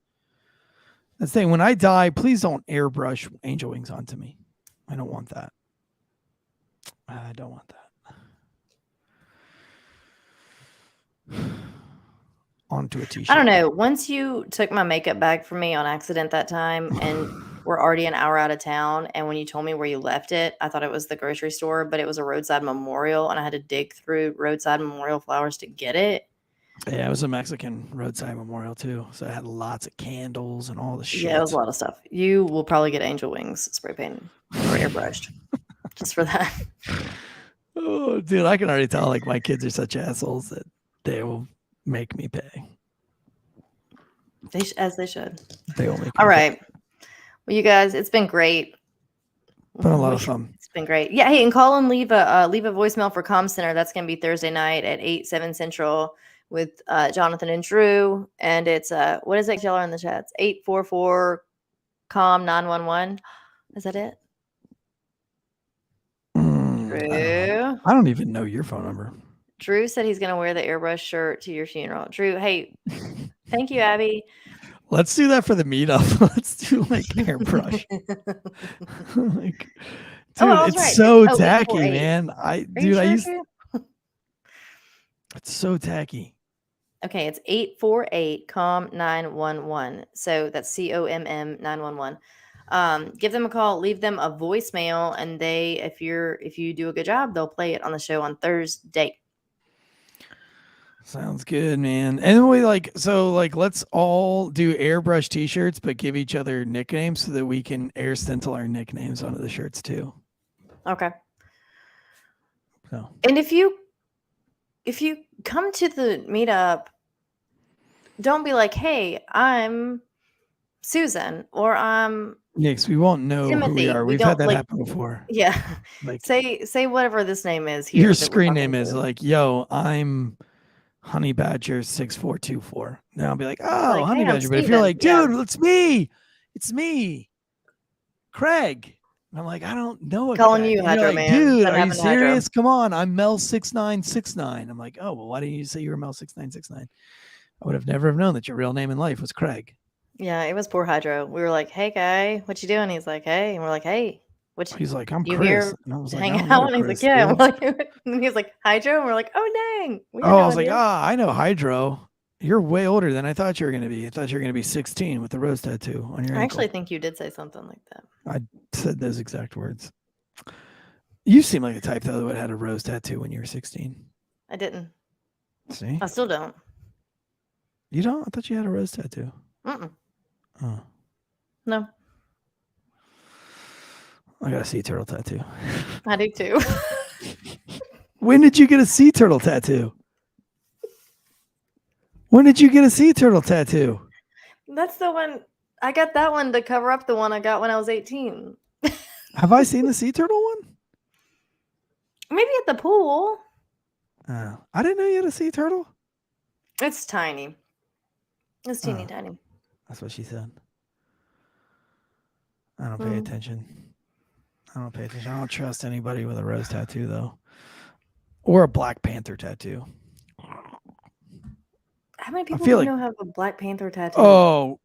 E: thing. When I die, please don't airbrush angel wings onto me. I don't want that. I don't want that. Onto a t-shirt.
F: I don't know. Once you took my makeup bag from me on accident that time and we're already an hour out of town, and when you told me where you left it, I thought it was the grocery store, but it was a roadside memorial, and I had to dig through roadside memorial flowers to get it.
E: Yeah, it was a Mexican roadside memorial too. So it had lots of candles and all the shit.
F: Yeah, it was a lot of stuff. You will probably get angel wings spray painted or airbrushed just for that.
E: Oh, dude, I can already tell like my kids are such assholes that they will make me pay.
F: As they should.
E: They will make
F: All right. Well, you guys, it's been great.
E: Been a lot of fun.
F: It's been great. Yeah, hey, and call and leave a voicemail for Com Center. That's going to be Thursday night at 8/7 Central with Jonathan and Drew. And it's what is it? Y'all are in the chats. 844 COM 911. Is that it? Drew.
E: I don't even know your phone number.
F: Drew said he's going to wear the airbrush shirt to your funeral. Drew, hey, thank you, Abby.
E: Let's do that for the meetup. Let's do like airbrush. Like, dude, it's
F: right.
E: so tacky, man. I used.
F: Drew?
E: It's so tacky.
F: Okay, it's 848 COM 911. So that's COMM 911. Give them a call, leave them a voicemail, and if you do a good job, they'll play it on the show on Thursday.
E: Sounds good, man. And let's all do airbrush t-shirts, but give each other nicknames so that we can air stencil our nicknames onto the shirts too.
F: Okay.
E: So.
F: And if you come to the meetup, don't be like, hey, I'm Susan, or I'm
E: because we won't know
F: Timothy.
E: who we are. We've had that happen before.
F: Yeah.
E: Like,
F: say whatever this name is here.
E: Your screen name is like, yo, I'm Honey Badger 6424. Now I'll be like, oh, Honey Badger. But if you're like, dude, it's me, Craig. And I'm like, I don't know.
F: Calling you Hydro
E: like,
F: Man.
E: Dude, are you serious? Come on. I'm Mel 6969. I'm like, oh, well, why didn't you say you were Mel 6969? I would have never known that your real name in life was Craig.
F: Yeah, it was poor Hydro. We were like, hey, guy, what you doing? He's like, hey. And we're like, hey.
E: He's like, I'm
F: you
E: Chris.
F: Here
E: and I was
F: hang
E: like,
F: out. And he's like, yeah. And he's like, Hydro. And we're like, oh, dang.
E: I was like, I know Hydro. You're way older than I thought you were going to be. I thought you were going to be 16 with the rose tattoo on your ankle.
F: I actually think you did say something like that.
E: I said those exact words. You seem like the type, though, that would have had a rose tattoo when you were 16.
F: I didn't.
E: See?
F: I still don't.
E: You don't? I thought you had a rose tattoo.
F: Mm-mm.
E: Oh.
F: No.
E: I got a sea turtle tattoo.
F: I do too.
E: When did you get a sea turtle tattoo? When did you get a sea turtle tattoo?
F: That's the one. I got that one to cover up the one I got when I was 18.
E: Have I seen the sea turtle one?
F: Maybe at the pool.
E: I didn't know you had a sea turtle.
F: It's tiny. It's teeny tiny.
E: That's what she said. I don't pay attention. I don't trust anybody with a rose tattoo, though. Or a Black Panther tattoo.
F: How many people do you know have a Black Panther tattoo?
E: Oh,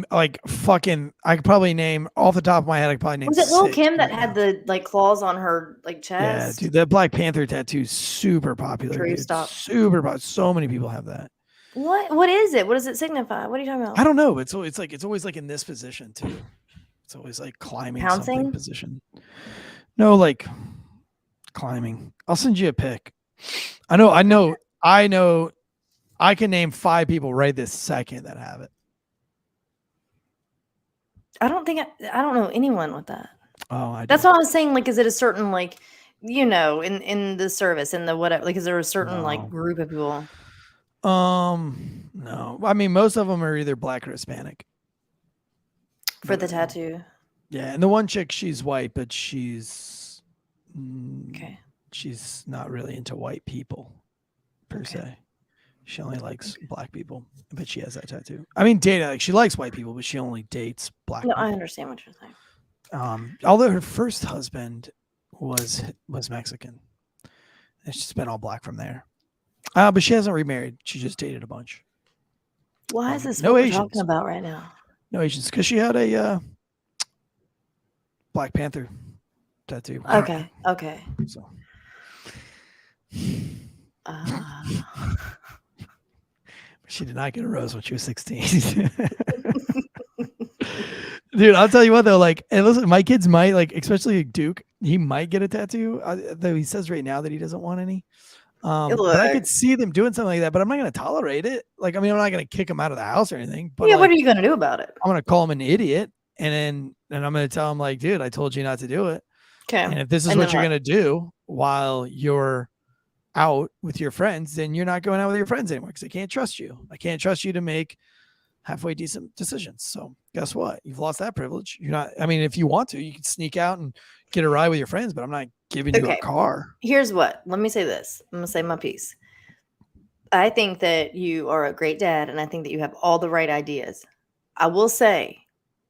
E: like fucking, I could probably name, off the top of my head, I could probably name.
F: Was it Lil Kim that had the like claws on her like chest?
E: Yeah, dude, that Black Panther tattoo is super popular.
F: True,
E: dude.
F: stop.
E: Super popular. So many people have that.
F: What is it? What does it signify? What are you talking about?
E: I don't know. It's always like in this position too. It's always like climbing something position. No, like climbing. I'll send you a pic. I know. I can name 5 people right this second that have it.
F: I don't know anyone with that.
E: Oh,
F: that's what I was saying. Like, is it a certain like in the service, in the whatever, like, is there a certain like
E: No.
F: group of people?
E: No. I mean, most of them are either black or Hispanic.
F: For the tattoo.
E: Yeah, and the one chick, she's white, but she's
F: Okay.
E: she's not really into white people per se. She only likes black people, but she has that tattoo. I mean, data, like she likes white people, but she only dates black
F: No,
E: people.
F: I understand what you're saying.
E: Although her first husband was Mexican, and she's been all black from there. But she hasn't remarried. She just dated a bunch.
F: Why is this
E: no
F: what we're
E: Asians.
F: talking about right now?
E: No Asians, because she had a Black Panther tattoo.
F: Okay.
E: So. She did not get a rose when she was 16. Dude, I'll tell you what though, like, and listen, my kids might, like, especially Duke, he might get a tattoo. Though he says right now that he doesn't want any. But I could see them doing something like that, but I'm not going to tolerate it. Like, I mean, I'm not going to kick him out of the house or anything. But
F: yeah,
E: like,
F: what are you going to do about it?
E: I'm going to call him an idiot, and I'm going to tell him, like, dude, I told you not to do it.
F: Okay.
E: And if this is what you're going to do while you're out with your friends, then you're not going out with your friends anymore, because I can't trust you. I can't trust you to make halfway decent decisions. So guess what? You've lost that privilege. You're not, I mean, if you want to, you can sneak out and get a ride with your friends, but I'm not giving you a car.
F: Here's what, let me say this. I'm going to say my piece. I think that you are a great dad, and I think that you have all the right ideas. I will say,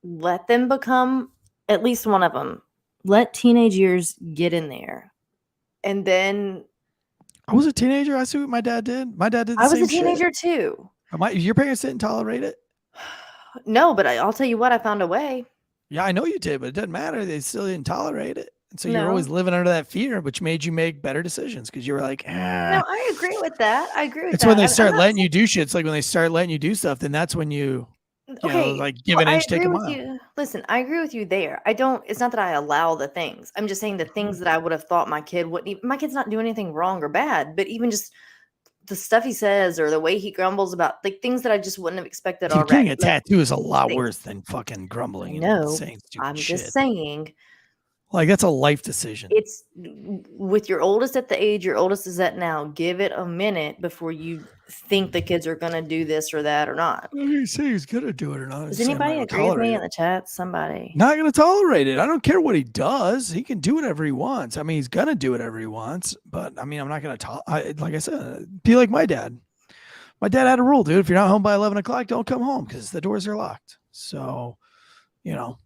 F: let them become, at least one of them, let teenage years get in there. And then
E: I was a teenager. I see what my dad did. My dad did the
F: I
E: same
F: was a teenager
E: shit.
F: too.
E: Your parents didn't tolerate it?
F: No, but I'll tell you what, I found a way.
E: Yeah, I know you did, but it doesn't matter. They still didn't tolerate it. And so you're
F: No.
E: always living under that fear, which made you make better decisions, because you were like,
F: No, I agree with that. I agree with
E: it's
F: that.
E: when they start letting you do shit. It's like when they start letting you do stuff, then that's when you know, like, give an inch, take a mile.
F: Listen, I agree with you there. It's not that I allow the things. I'm just saying the things that I would have thought my kid wouldn't. My kid's not doing anything wrong or bad, but even just the stuff he says or the way he grumbles about, like, things that I just wouldn't have expected already.
E: Getting a tattoo is a lot worse than fucking grumbling.
F: No,
E: I'm
F: just saying.
E: Like, that's a life decision.
F: It's with your oldest at the age your oldest is at now. Give it a minute before you think the kids are going to do this or that or not.
E: You say he's going to do it or not.
F: Does anybody agree with me in the chat? Somebody.
E: Not going to tolerate it. I don't care what he does. He can do whatever he wants. I mean, he's going to do whatever he wants. But, I mean, I'm not going to like I said, be like my dad. My dad had a rule, dude. If you're not home by 11 o'clock, don't come home, because the doors are locked. So, you know.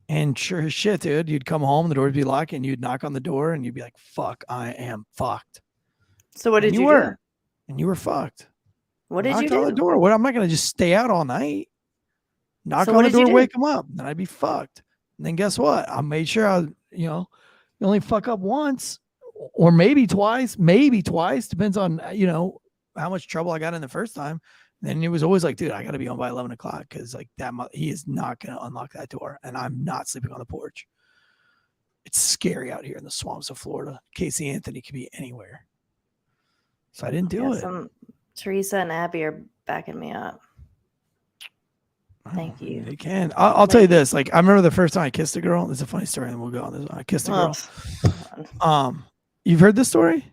E: And sure as shit, dude, you'd come home, the door would be locked, and you'd knock on the door, and you'd be like, fuck, I am fucked.
F: So what did you do?
E: And you were fucked.
F: What did you do?
E: On the door. What, I'm not going to just stay out all night. Knock on the door, wake them up. Then I'd be fucked. And then guess what? I made sure you only fuck up once or maybe twice. Depends on, how much trouble I got in the first time. Then it was always like, dude, I got to be home by 11 o'clock, because like he is not going to unlock that door, and I'm not sleeping on the porch. It's scary out here in the swamps of Florida. Casey Anthony could be anywhere. So I didn't do it.
F: Teresa and Abby are backing me up. Thank you.
E: They can. I'll tell you this. Like, I remember the first time I kissed a girl. This is a funny story, and we'll go on this one. I kissed a girl. You've heard this story?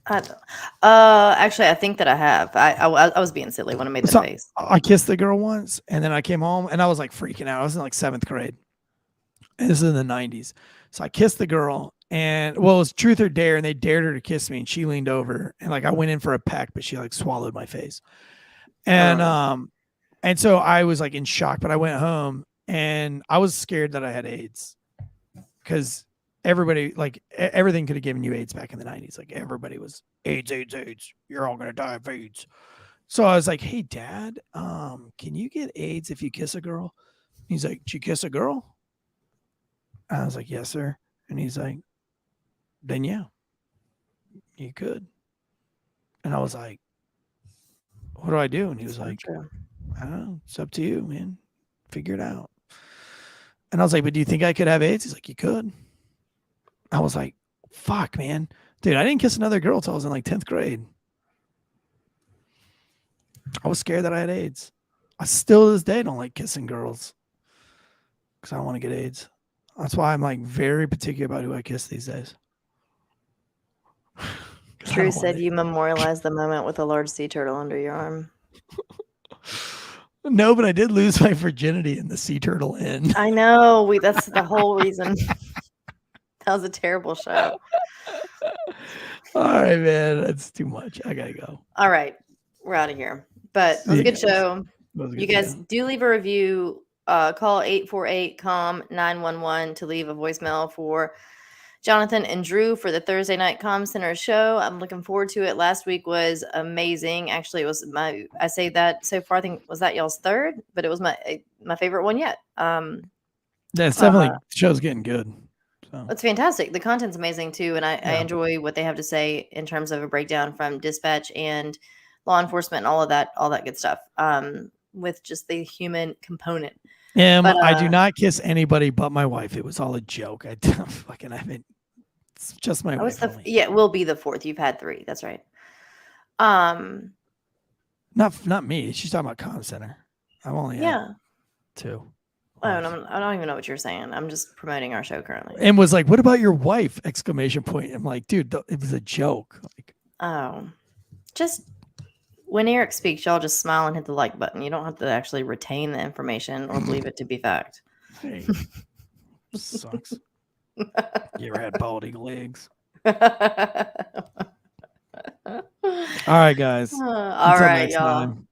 F: Actually, I think that I have. I was being silly when I made the face.
E: I kissed the girl once, and then I came home, and I was like freaking out. I was in like 7th grade. And this is in the 90s. So I kissed the girl, and it was truth or dare, and they dared her to kiss me, and she leaned over, and like I went in for a peck, but she like swallowed my face. And so I was like in shock, but I went home, and I was scared that I had AIDS, because everybody, like, everything could have given you AIDS back in the 90s. Like, everybody was AIDS. You're all going to die of AIDS. So I was like, hey, Dad, can you get AIDS if you kiss a girl? He's like, did you kiss a girl? I was like, yes, sir. And he's like, then yeah, you could. And I was like, what do I do? And he was like, I don't know. It's up to you, man. Figure it out. And I was like, but do you think I could have AIDS? He's like, you could. I was like, fuck, man. Dude, I didn't kiss another girl until I was in like 10th grade. I was scared that I had AIDS. I still to this day don't like kissing girls, because I don't want to get AIDS. That's why I'm like very particular about who I kiss these days.
F: Drew said you memorialized the moment with a large sea turtle under your arm.
E: No, but I did lose my virginity in the sea turtle inn.
F: I know. That's the whole reason. That was a terrible show.
E: All right, man. That's too much. I gotta go.
F: All right. We're out of here. But it was a good show. You guys do leave a review. Call 848-COM-911 to leave a voicemail for Jonathan and Drew for the Thursday night Comm Center show. I'm looking forward to it. Last week was amazing. Actually, it was I say that so far, I think was that y'all's third, but it was my favorite one yet.
E: Yeah, it's definitely the show's getting good. So.
F: It's fantastic. The content's amazing too, and I enjoy what they have to say in terms of a breakdown from dispatch and law enforcement and all that good stuff. With just the human component.
E: Yeah, I do not kiss anybody but my wife. It was all a joke. I haven't. It's just my wife.
F: It will be the fourth. You've had 3. That's right.
E: Not me. She's talking about Comm Center. I've only had 2.
F: I don't even know what you're saying. I'm just promoting our show currently.
E: And was like, "What about your wife?" Exclamation point. I'm like, dude, it was a joke. Like,
F: just. When Eric speaks, y'all just smile and hit the like button. You don't have to actually retain the information or believe it to be fact.
E: Hey, sucks. You ever had balding legs?
F: All
E: right, guys.
F: All right, y'all.
E: Time.